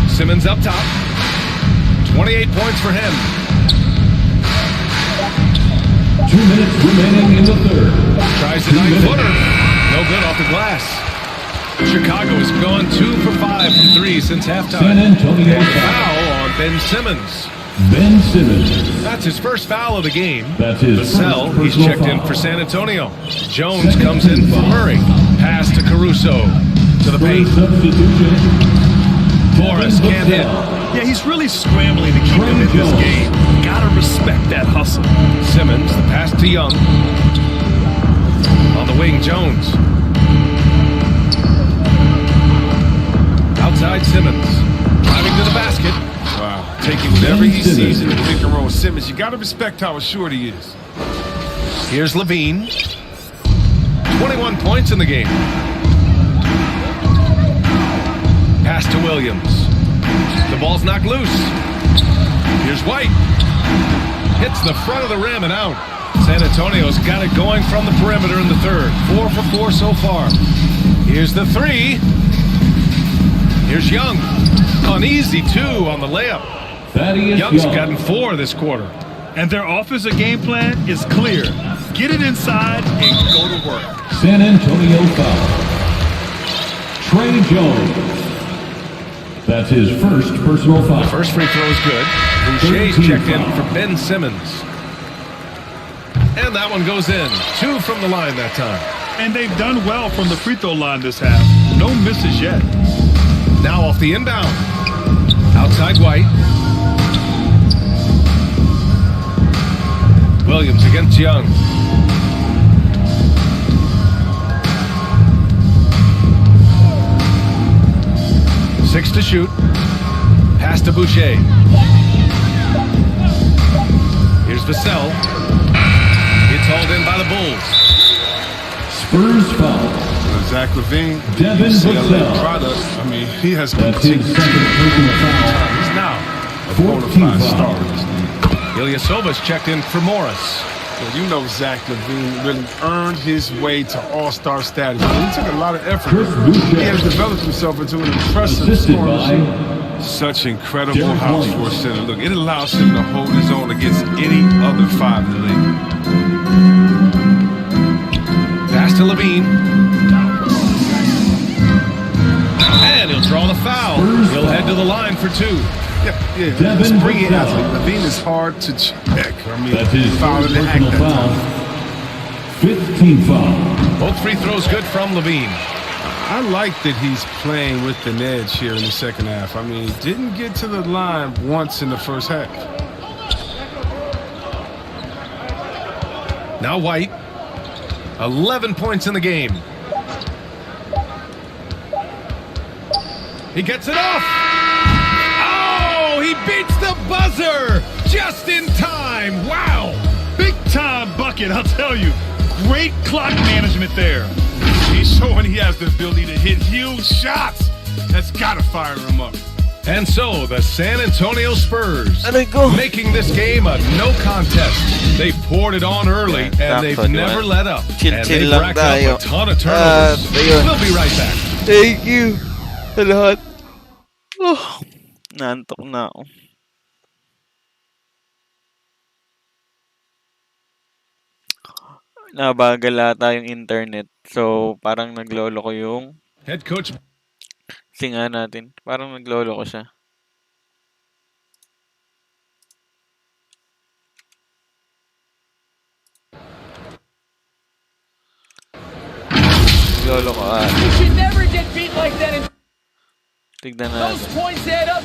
Simmons up top. 28 points for him. 2 minutes remaining in the third. Tries the 9-footer. No good off the glass. Chicago has gone 2 for 5 from 3 since halftime. San Antonio Foul on Ben Simmons. Ben Simmons. That's his first foul of the game. That's his Vassell, first he's personal checked in foul. for San Antonio. Jones comes in for Murray. Pass to Caruso. To the paint. Substitution. Morris can't hit. Yeah, he's really scrambling to keep him in this game. Gotta respect that hustle. Simmons, the pass to Young. On the wing, Jones. Outside Simmons. Driving to the basket. Wow. Taking whatever he sees in the pick and roll. Simmons, you got to respect how assured he is. Here's Levine. 21 points in the game. Pass to Williams. The ball's knocked loose. Here's White. Hits the front of the rim and out. San Antonio's got it going from the perimeter in the third. 4 for 4 so far. Here's the 3. Here's Young. An easy 2 on the layup. Young's gotten 4 this quarter. And their offensive game plan is clear. Get it inside and go to work. San Antonio foul. Trey Jones. That's his first personal foul. The first free throw is good. Boucher's checked in for Ben Simmons. And that one goes in. 2 from the line that time. And they've done well from the free throw line this half. No misses yet. Now off the inbound. Outside White. Williams against Young. Six to shoot. Pass to Boucher. Here's Vassell. It's hauled in by the Bulls. Spurs foul. Zach Levine, Devin Vassell. product. I mean, he has That's his second personal foul. He's now a bona fide star in this league. Ilyasova's checked in for Morris. Well, you know Zach Levine really earned his way to all-star status. He took a lot of effort. He has developed himself into an impressive Assisted scorer. by Such incredible Derek house Williams. for a center. Look, it allows him to hold his own against any other 5 in the league. Pass to Levine. And he'll draw the foul. He'll head to the line for 2. Yeah. Devin Springy Vassell. athlete. Levine is hard to check. I mean, That's his foul first in the act personal that foul. time. 15 foul. Both free throws good from Levine. I like that he's playing with an edge here in the second half. I mean, didn't get to the line once in the first half. Now White. 11 points in the game. He gets it off. Oh, he beats the buzzer just in time. Wow. Big time bucket, I'll tell you. Great clock management there. He's showing he has the ability to hit huge shots. That's got to fire him up. And so the San Antonio Spurs Aray ko. making this game a no contest. They poured it on early and they've sakto, never diba? let up. Chill, And chill they've lang racked tayo. up a ton of turnovers. ayun. We'll be right back. Thank you sa lahat. Oh, naantok na ako. Nabagal ata yung internet. So, parang naglolo ko yung Head coach singa natin. Parang naglolo ko siya. Naglolo ko You should never get beat like that. Tignan Those natin. points add up.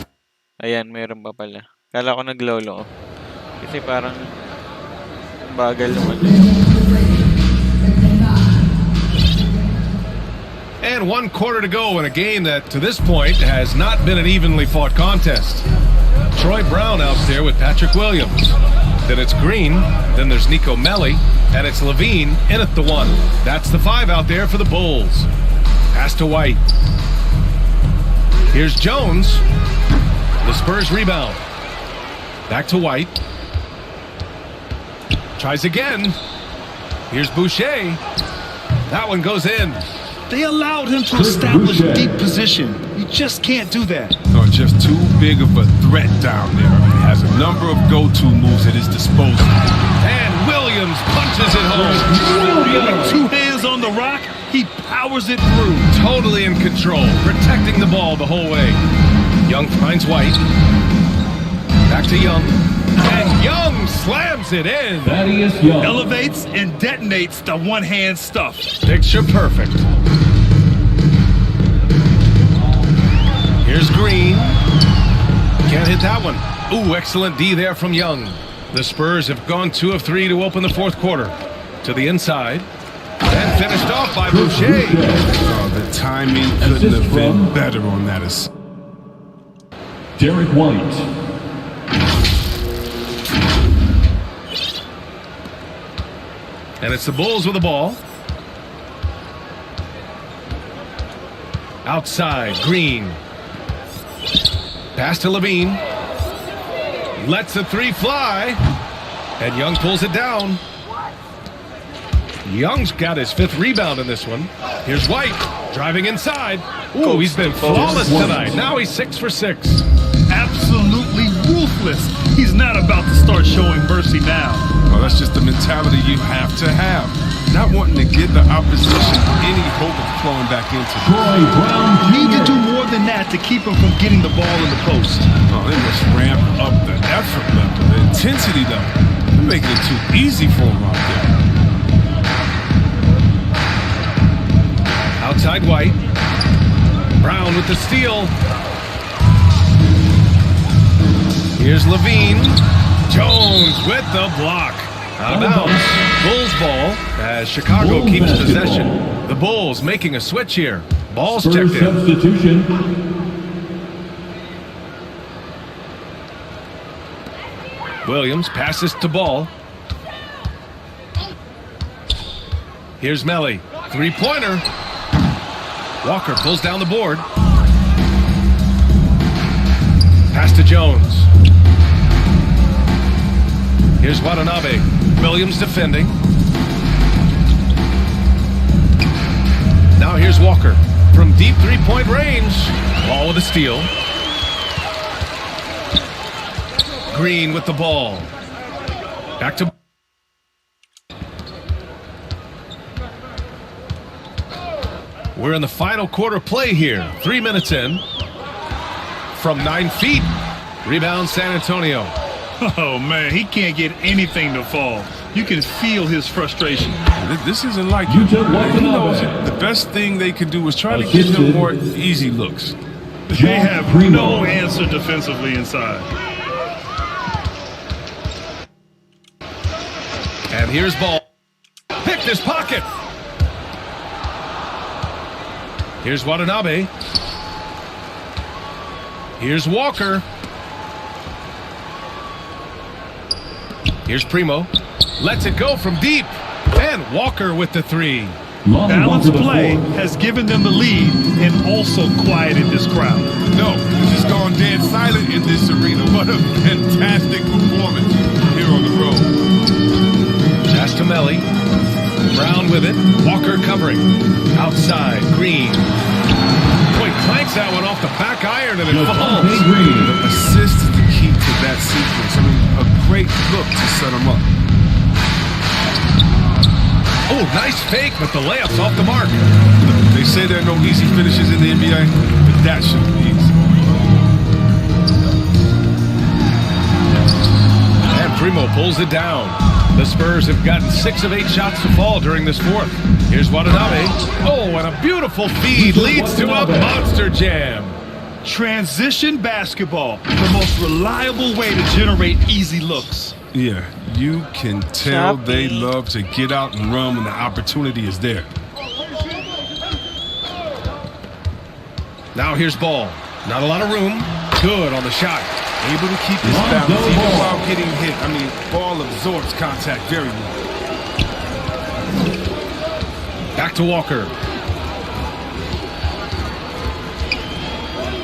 Ayan, meron pa pala. Kala ko naglolo ko. Kasi parang bagal naman. And 1 quarter to go in a game that, to this point, has not been an evenly fought contest. Troy Brown out there with Patrick Williams. Then it's Green. Then there's Nico Melli. And it's Levine in at the 1. That's the 5 out there for the Bulls. Pass to White. Here's Jones. The Spurs rebound. Back to White. Tries again. Here's Boucher. That one goes in. They allowed him to establish deep position. You just can't do that. No, just too big of a threat down there. He has a number of go-to moves at his disposal. And Williams punches it home. With 2 hands on the rock, he powers it through. Totally in control, protecting the ball the whole way. Young finds White. Back to Young. And Young slams it in. Elevates and detonates the one-hand stuff. Picture perfect. Here's Green. Can't hit that one. Ooh, excellent D there from Young. The Spurs have gone 2 of 3 to open the 4th quarter. To the inside. And finished off by Boucher. Oh, the timing couldn't have been better on that. Derek White. And it's the Bulls with the ball. Outside, Green. Pass to Levine. Lets the 3 fly. And Young pulls it down. Young's got his 5th rebound in this one. Here's White, driving inside. Ooh, he's been flawless tonight. Now he's 6 for 6. Absolutely ruthless. He's not about to start showing mercy now. Oh, that's just the mentality you have to have. Not wanting to give the opposition any hope of clawing back into it. Need to do more than that to keep him from getting the ball in the post. Oh, they must ramp up the effort level, the intensity level. They're making it too easy for him out there. Outside White. Brown with the steal. Here's Levine. Jones with the block. Out of bounds. Bulls ball as Chicago keeps possession. The Bulls making a switch here. Ball's checked in. Substitution. Williams passes to Ball. Here's Melli. 3-pointer. Walker pulls down the board. Pass to Jones. Here's Watanabe. Williams defending. Now here's Walker. From deep 3-point range. Ball with a steal. Green with the ball. Back to... We're in the final quarter play here. 3 minutes in. From 9 feet. Rebound San Antonio. Oh, man, he can't get anything to fall. You can feel his frustration. This isn't like him. He knows it. The best thing they could do is try to get him more easy looks. They have no answer defensively inside. And here's Ball. Picked his pocket. Here's Watanabe. Here's Walker. Here's Primo. Lets it go from deep. And Walker with the 3. Balanced play has given them the lead and also quieted this crowd. No, it's just gone dead silent in this arena. What a fantastic performance here on the road. Pass to Melli. Brown with it. Walker covering. Outside. Green. Boy, clanks that one off the back iron and it falls. The assist is the key to that sequence. I mean, a great look to set him up. Oh, nice fake, but the layup's off the mark. They say there are no easy finishes in the NBA, but that should be easy. And Primo pulls it down. The Spurs have gotten 6 of 8 shots to fall during this 4th. Here's Watanabe. Oh, and a beautiful feed leads to a monster jam. Transition basketball, the most reliable way to generate easy looks. Yeah, you can tell they love to get out and run when the opportunity is there. Now here's ball. Not a lot of room. Good on the shot. Able to keep his balance even while getting hit. I mean, ball absorbs contact very well. Back to Walker.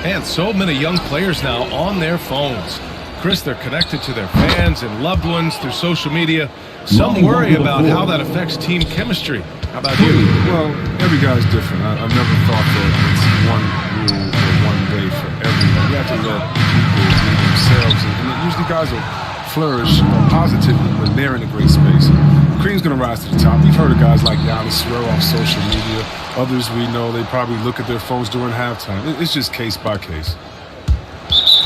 And so many young players now on their phones. Chris, they're connected to their fans and loved ones through social media. Some worry about how that affects team chemistry. How about you? Well, every guy's different. I've never thought that it's one rule or one way for everyone. You have to let people be themselves. And usually guys will flourish positively when they're in a great space. Cream's going to rise to the top. We've heard of guys like Giannis swear off social media. Others we know, they probably look at their phones during halftime. It's just case by case.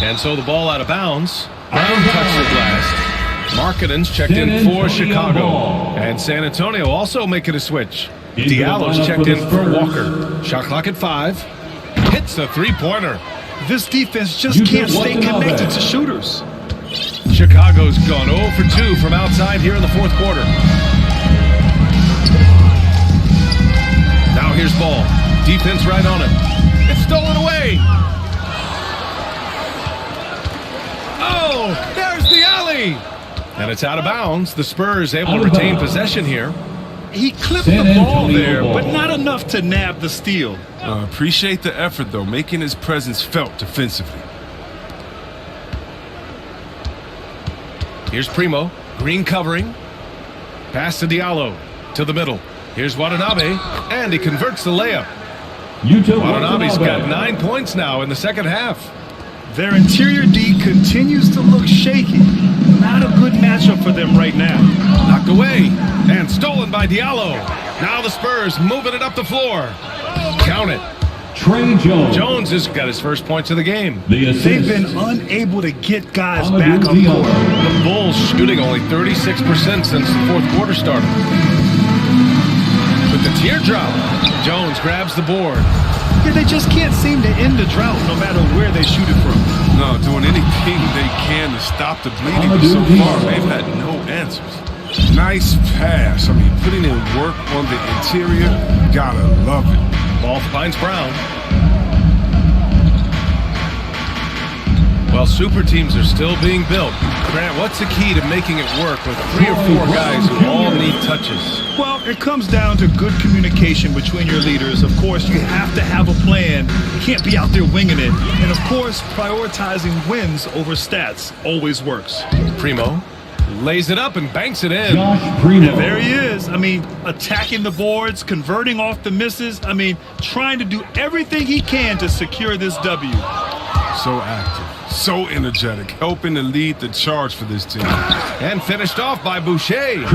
And so the ball out of bounds. Brown touched it last. Markkanen's checked in for Chicago. And San Antonio also making a switch. Diallo's checked in for Walker. Shot clock at 5. Hits a three-pointer. This defense just can't stay connected to shooters. Chicago's gone 0 for 2 from outside here in the fourth quarter. Now here's ball. Defense right on it. It's stolen away. Oh, there's the alley. And it's out of bounds. The Spurs able to retain possession here. He clipped the ball there, but not enough to nab the steal. Appreciate the effort, though, making his presence felt defensively. Here's Primo. Green covering. Pass to Diallo. To the middle. Here's Watanabe. And he converts the layup. Watanabe's got 9 points now in the second half. Their interior D continues to look shaky. Not a good matchup for them right now. Knocked away. And stolen by Diallo. Now the Spurs moving it up the floor. Count it. Trey Jones. Jones has got his first points of the game. They've been unable to get guys back up court. The Bulls shooting only 36% since the fourth quarter started. With the teardrop, Jones grabs the board. Yeah, they just can't seem to end the drought no matter where they shoot it from. No, doing anything they can to stop the bleeding, but so far they've had no answers. Nice pass. I mean, putting in work on the interior, gotta love it. Ball finds Brown. Well, super teams are still being built. Grant, what's the key to making it work with 3 or 4 guys who all need touches? Well, it comes down to good communication between your leaders. Of course, you have to have a plan. You can't be out there winging it. And, of course, prioritizing wins over stats always works. Primo lays it up and banks it in. And there he is. I mean, attacking the boards, converting off the misses. I mean, trying to do everything he can to secure this W. So active, so energetic, helping to lead the charge for this team. And finished off by Boucher.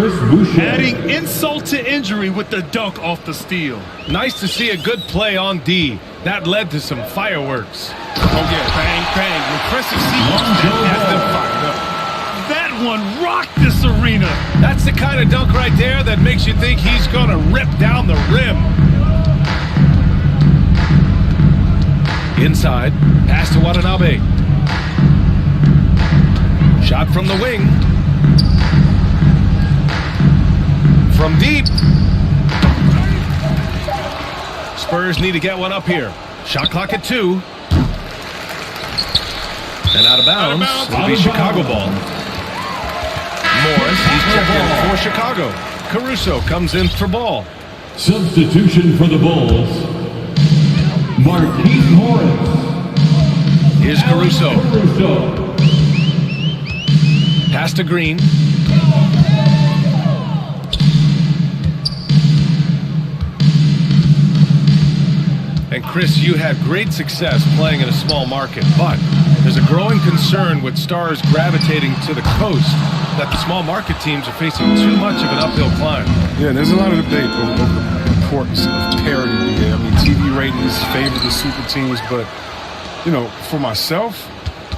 Adding insult to injury with the dunk off the steal. Nice to see a good play on D. That led to some fireworks. Oh, yeah, bang, bang. Impressive sequence that has them fired up. That one rocked this arena. That's the kind of dunk right there that makes you think he's going to rip down the rim. Inside, pass to Watanabe. Shot from the wing. From deep. Spurs need to get one up here. Shot clock at 2. And out of bounds. It'll be Chicago ball. Morris, he's checked in for Chicago. Caruso comes in for ball. Substitution for the Bulls. Marquise Morris. Here's Caruso. Pass to Green. And Chris, you had great success playing in a small market, but there's a growing concern with stars gravitating to the coast that the small market teams are facing too much of an uphill climb. Yeah, there's a lot of debate over the importance of parity. I mean, TV ratings favor the super teams, but, you know, for myself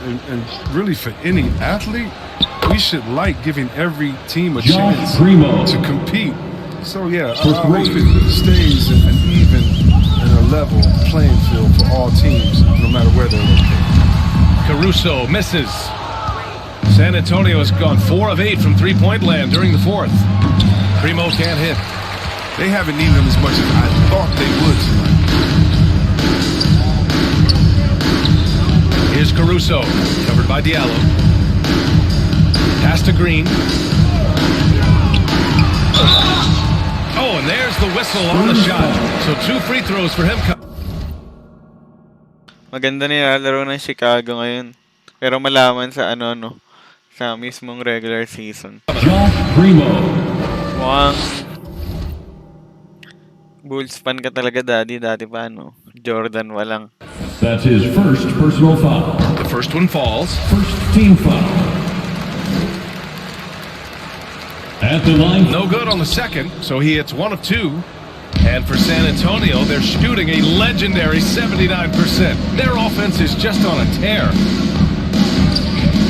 and really for any athlete, we should like giving every team a chance to compete. So, yeah, I hope it stays an even and a level playing field for all teams, no matter where they're located. Caruso misses. San Antonio has gone 4 of 8 from three-point land during the fourth. Primo can't hit. They haven't needed them as much as I thought they would tonight. Here's Caruso, covered by Diallo. Pass to Green. Oh, and there's the whistle on the shot. So 2 free throws for him. Maganda nilalaro ng Chicago ngayon. Pero malaman sa sa mismong regular season. Josh Primo. Mukhang Bulls fan ka talaga, Daddy. Dati pa, Jordan walang. That's his first personal foul. The first one falls. First team foul. At the line. No good on the second, so he hits 1 of 2. And for San Antonio, they're shooting a legendary 79%. Their offense is just on a tear.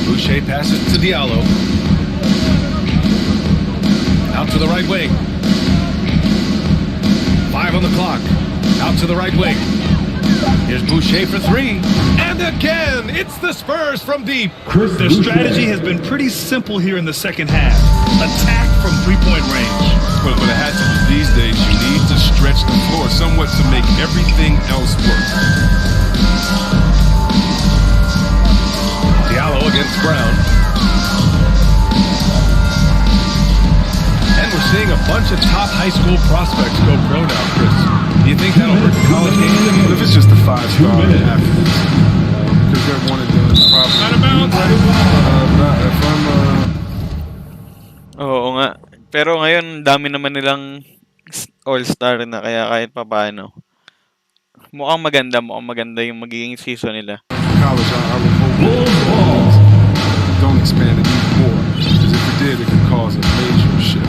Boucher passes to Diallo. Out to the right wing. 5 on the clock. Out to the right wing. Here's Boucher for 3. And again, it's the Spurs from deep. Their strategy has been pretty simple here in the second half. Attack from 3-point range. But it had to be these days. You need to stretch the floor somewhat to make everything else work. Diallo against Brown. And we're seeing a bunch of top high school prospects go pro now, Chris. Do you think that'll hurt the college game? But if it's just a 5-star athletes, because they're one and done, probably. Out of bounds. If I'm Oo nga. Pero ngayon, dami naman nilang all-star na kaya kahit pa paano. Mukhang maganda yung magiging season nila. college, I would hope don't expand it even more, because if it did, it could cause a major shift.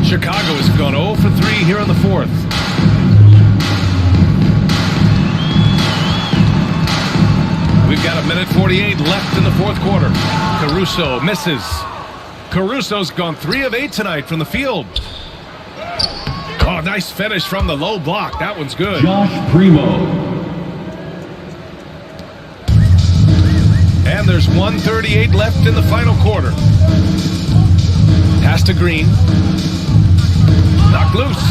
Chicago has gone 0 for 3 here in the fourth. We've got 1:48 left in the fourth quarter. Caruso misses. Caruso's gone 3 of 8 tonight from the field. Oh, nice finish from the low block. That one's good. Josh Primo. And there's 1:38 left in the final quarter. Pass to Green. Knocked loose.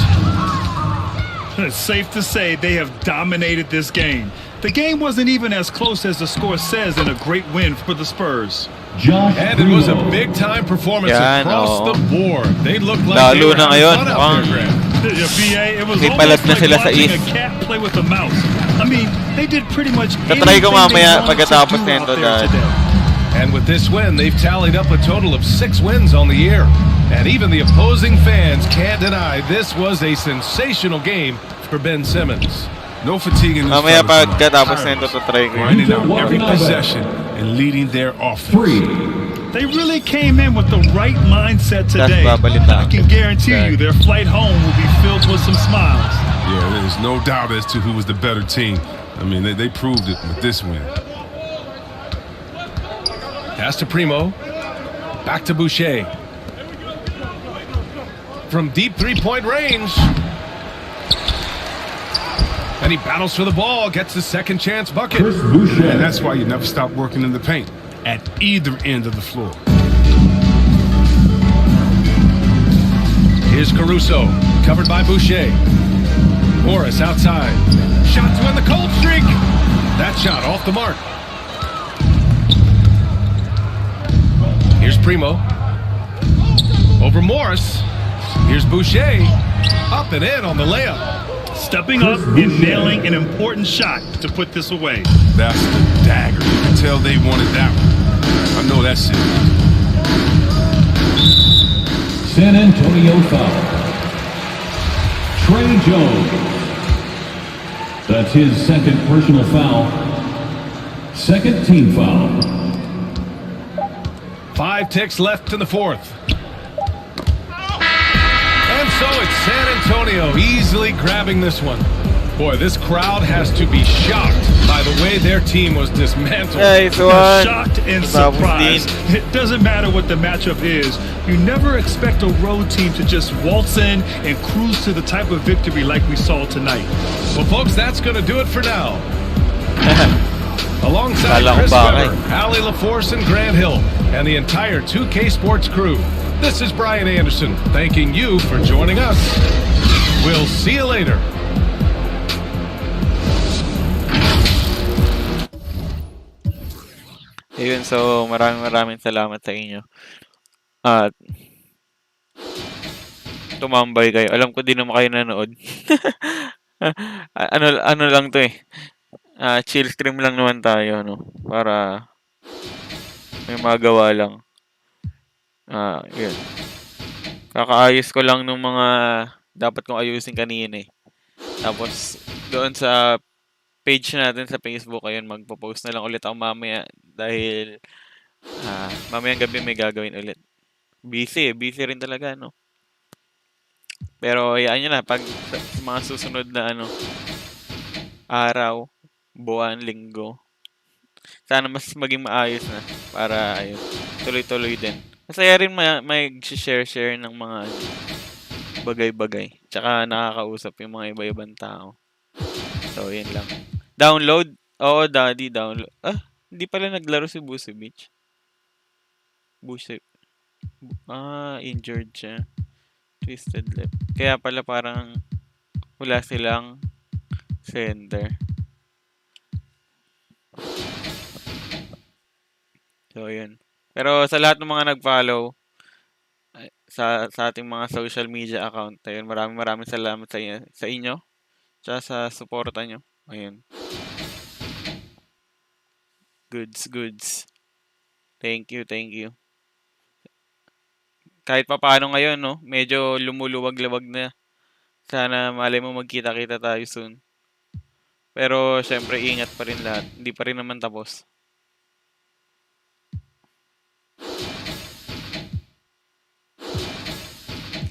It's safe to say they have dominated this game. The game wasn't even as close as the score says in a great win for the Spurs. Josh And it was a big-time performance across the board. They looked like they were having fun out there, Grant. Yeah, BA, it was May almost palag na like sila sa watching a East. cat play with a mouse. I mean, they did pretty much anything Tatry ko mamaya they wanted pagkatapos to do nito out there dahil. today. And with this win, they've tallied up a total of 6 wins on the year. And even the opposing fans can't deny this was a sensational game for Ben Simmons. No fatigue in this Mamaya fellas tonight. pagkatapos nito tatry ko. Grinding out every possession and leading their offense. 3. They really came in with the right mindset today. babalitaan. I can guarantee you their flight home will be filled with some smiles. Yeah, there's no doubt as to who was the better team. I mean, they proved it with this win. Pass to Primo. Back to Boucher. From deep three-point range. And he battles for the ball, gets his second chance bucket. Chris Boucher. And that's why you never stop working in the paint at either end of the floor. Here's Caruso, covered by Boucher. Morris outside. Shot to end the cold streak. That shot off the mark. Here's Primo. Over Morris. Here's Boucher. Up and in on the layup. Stepping up and nailing an important shot to put this away. That's the dagger. You can tell they wanted that one. I know that's it. San Antonio foul. Trey Jones. That's his second personal foul. Second team foul. 5 ticks left in the fourth. And so it's San Antonio easily grabbing this one. Boy, this crowd has to be shocked by the way their team was dismantled. Shocked and surprised. It doesn't matter what the matchup is. You never expect a road team to just waltz in and cruise to the type of victory like we saw tonight. Well, folks, that's going to do it for now. Alongside Chris Weber, Ali LaForce, and Grant Hill, and the entire 2K Sports crew, this is Brian Anderson thanking you for joining us. We'll see you later. Ayun, so maraming salamat sa inyo. At tumambay kayo. Alam ko di naman kayo nanood. Ano lang 'to, eh, chill stream lang naman tayo, no, para may magawa lang. Yun. Kakaayos ko lang nung mga dapat kong ayusin kanina, eh. Tapos doon sa page natin sa Facebook, ayun, magpo-post na lang ulit ako mamaya dahil, mamayang gabi may gagawin ulit. Busy rin talaga, no. Pero hayaan niyo na 'pag sa mga susunod na ano, araw, buwan, linggo, sana mas maging maayos na para ayun, tuloy-tuloy din. Masaya rin mag-share-share ng mga bagay-bagay, tsaka nakakausap yung mga iba-ibang tao. So, yun lang. Download? Oo, daddy, download. Hindi pala naglaro si Busevich. Buse injured siya. Twisted lip. Kaya pala parang wala silang center. So, yun. Pero sa lahat ng mga nag-follow sa ating mga social media account, ayun, maraming salamat sa inyo. Tsaka sa suporta nyo. Ayun. Goods. Thank you. Kahit papaano ngayon, no, medyo lumuluwag-luwag na. Sana malay mo magkita-kita tayo soon. Pero syempre ingat pa rin lahat. Hindi pa rin naman tapos.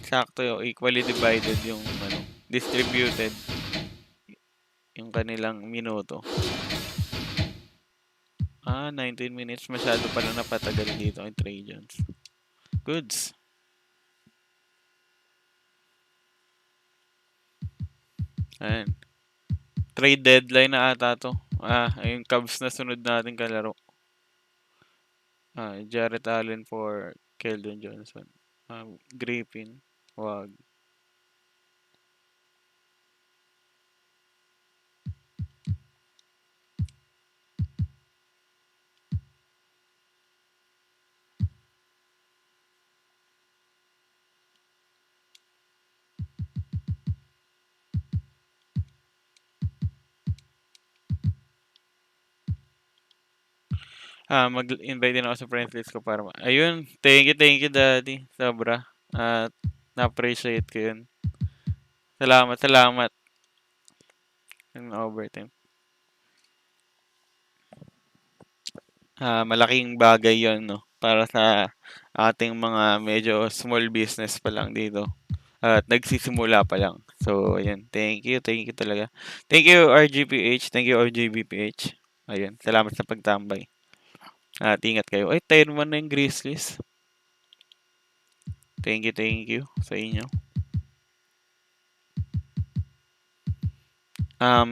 Sakto yun. Equally divided yung distributed yung kanilang minuto. 19 minutes. Masyado pala napatagal dito kay Trajans. Goods. Ayan. Trade deadline na ata to. Yung Cubs na sunod natin kalaro. Jarrett Allen for Keldon Johnson. Griffin. Wag. Mag-invite din ako sa friends list ko para ayun, thank you daddy. Sobra. At na-appreciate ko yun. Salamat. Yung overtime. Malaking bagay yon, no, para sa ating mga medyo small business pa lang dito. At nagsisimula pa lang. So, ayun. Thank you talaga. Thank you RGPH. Thank you RGBPH. Ayun. Salamat sa pagtambay. At ingat kayo. Ay, 10-1 na yung Grizzlies. Thank you sa inyo.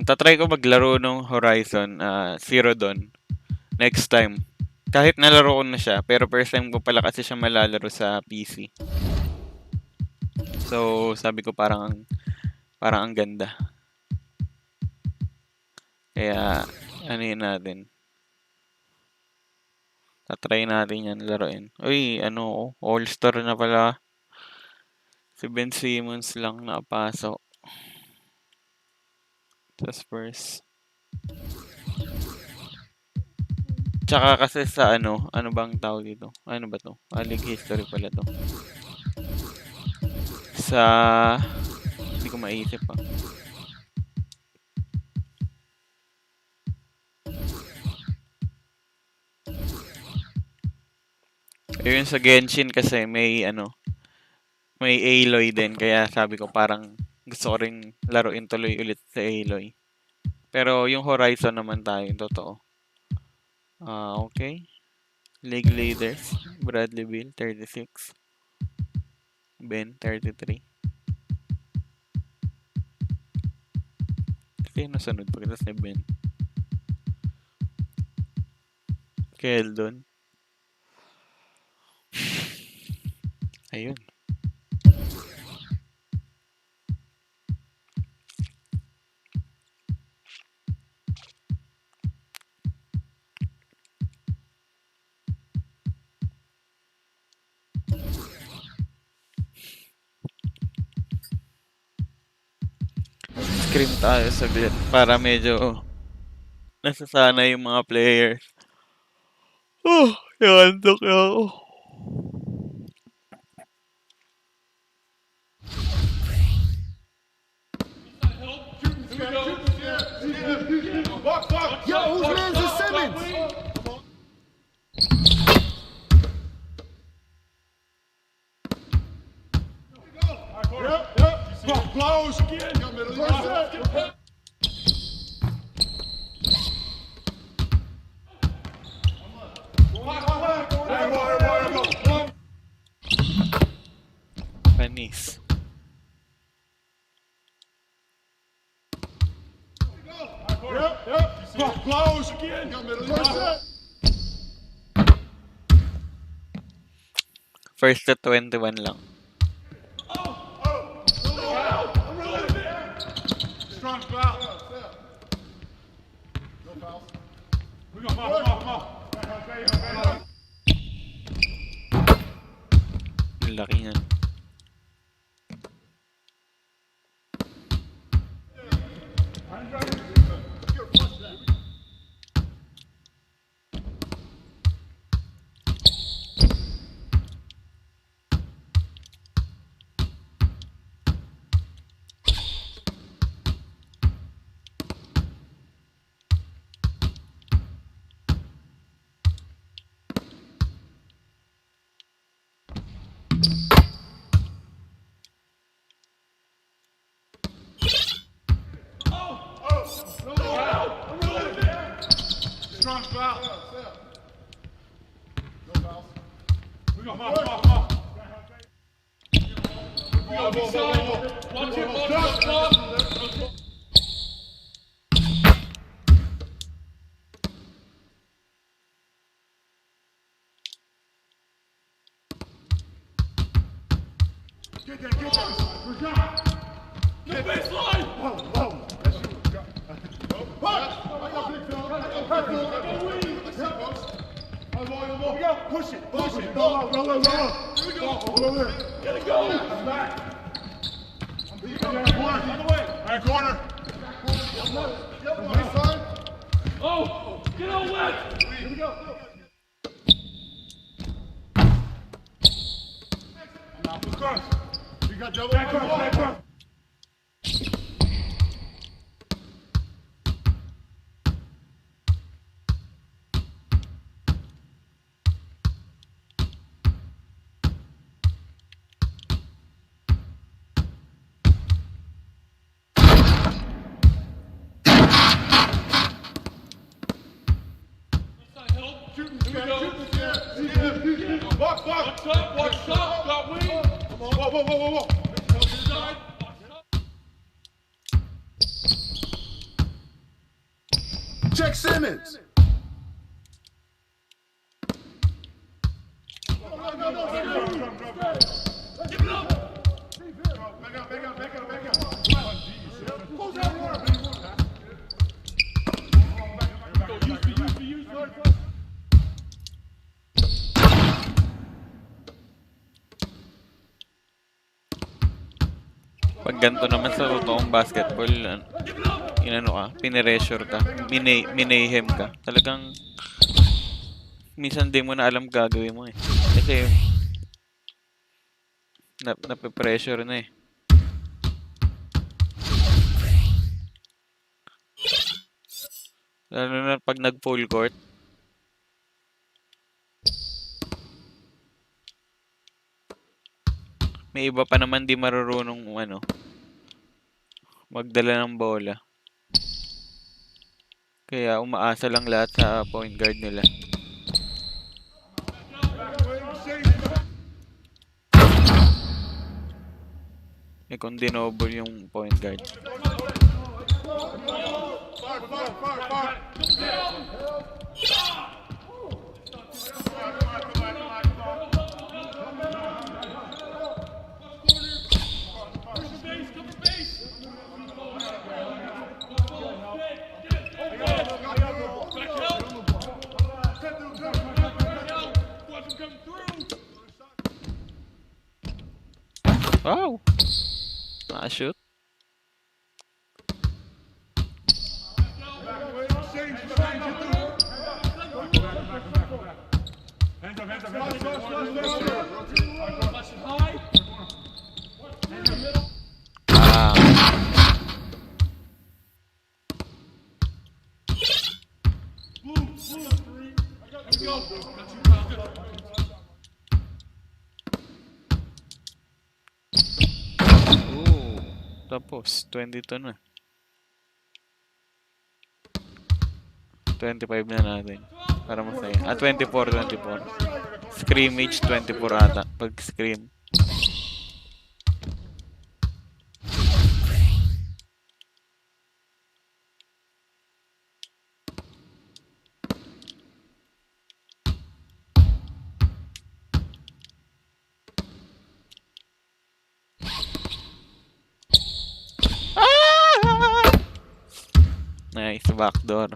Tatry ko maglaro ng Horizon Zero Dawn next time. Kahit nalaro ko na siya, pero first time ko pala kasi siya malalaro sa PC. So, sabi ko parang ang ganda. Kaya, ano yun natin. Tatry natin yan laruin. Uy, all-star na pala. Si Ben Simmons lang nakapasok sa Spurs. Tsaka kasi sa ano bang tawag dito? Ano ba to? League history pala to. Hindi ko maisip pa. Ayun sa Genshin kasi may Aloy din, kaya sabi ko parang gusto ko ring laruin tuloy ulit sa Aloy. Pero yung Horizon naman tayo, yung totoo. Okay. League leaders, Bradley Beal 36. Ben 33. Sino sunod pagkatapos ni Ben? Keldon. Ayun. scream tayo saglit para medyo nasasanay yung mga players. Yantok na ako. Yo, whose man's is Simmons? Close. Panis. Close. First to 21 lang. Strong foul. No fouls. We go, come on. Yung laki niyan. Strong foul. No fouls. We go, come on. Watch it, Get that. We're gone. No baseline. Whoa. That's you. Push it. Go. Here we go. Get it going. Back. Corner. Oh, get on left. Here we go. Cross. You got double. Back cross. Watch up, got wing. Whoa. Check Simmons. No. Give it up. Back up. Close that water. Use. Pag ganito naman sa totoong basketball, piniressure ka, minayhem ka. Talagang, minsan di mo na alam gagawin mo eh. Kasi, nape-pressure na eh. Lalo na pag nag-full court. May iba pa naman di marurunong magdala ng bola. Kaya umaasa lang lahat sa point guard nila. Kung dinoble yung point guard. Wow! Nakashoot. Tapos 22 na. 25 na natin. Para masaya. 24. Scrimmage 24 ata. Pag scrim. Nice, backdoor.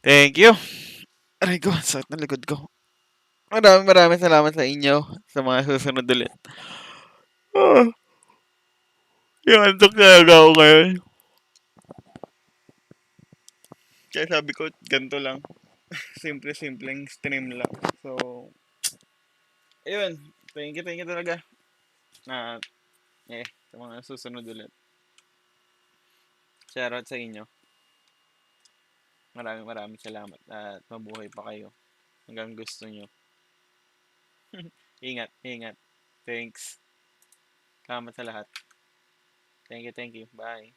Thank you. Aray ko, sakit na likod ko. Maraming salamat sa inyo. Sa mga susunod ulit. Yung antok talaga ako ngayon. Kaya sabi ko, ganito lang. Simpleng stream lang. So, ayun. Thank you talaga. Sa mga susunod ulit. Shoutout sa inyo. Maraming salamat. At mabuhay pa kayo. Hanggang gusto nyo. Ingat. Thanks. Salamat sa lahat. Thank you. Bye.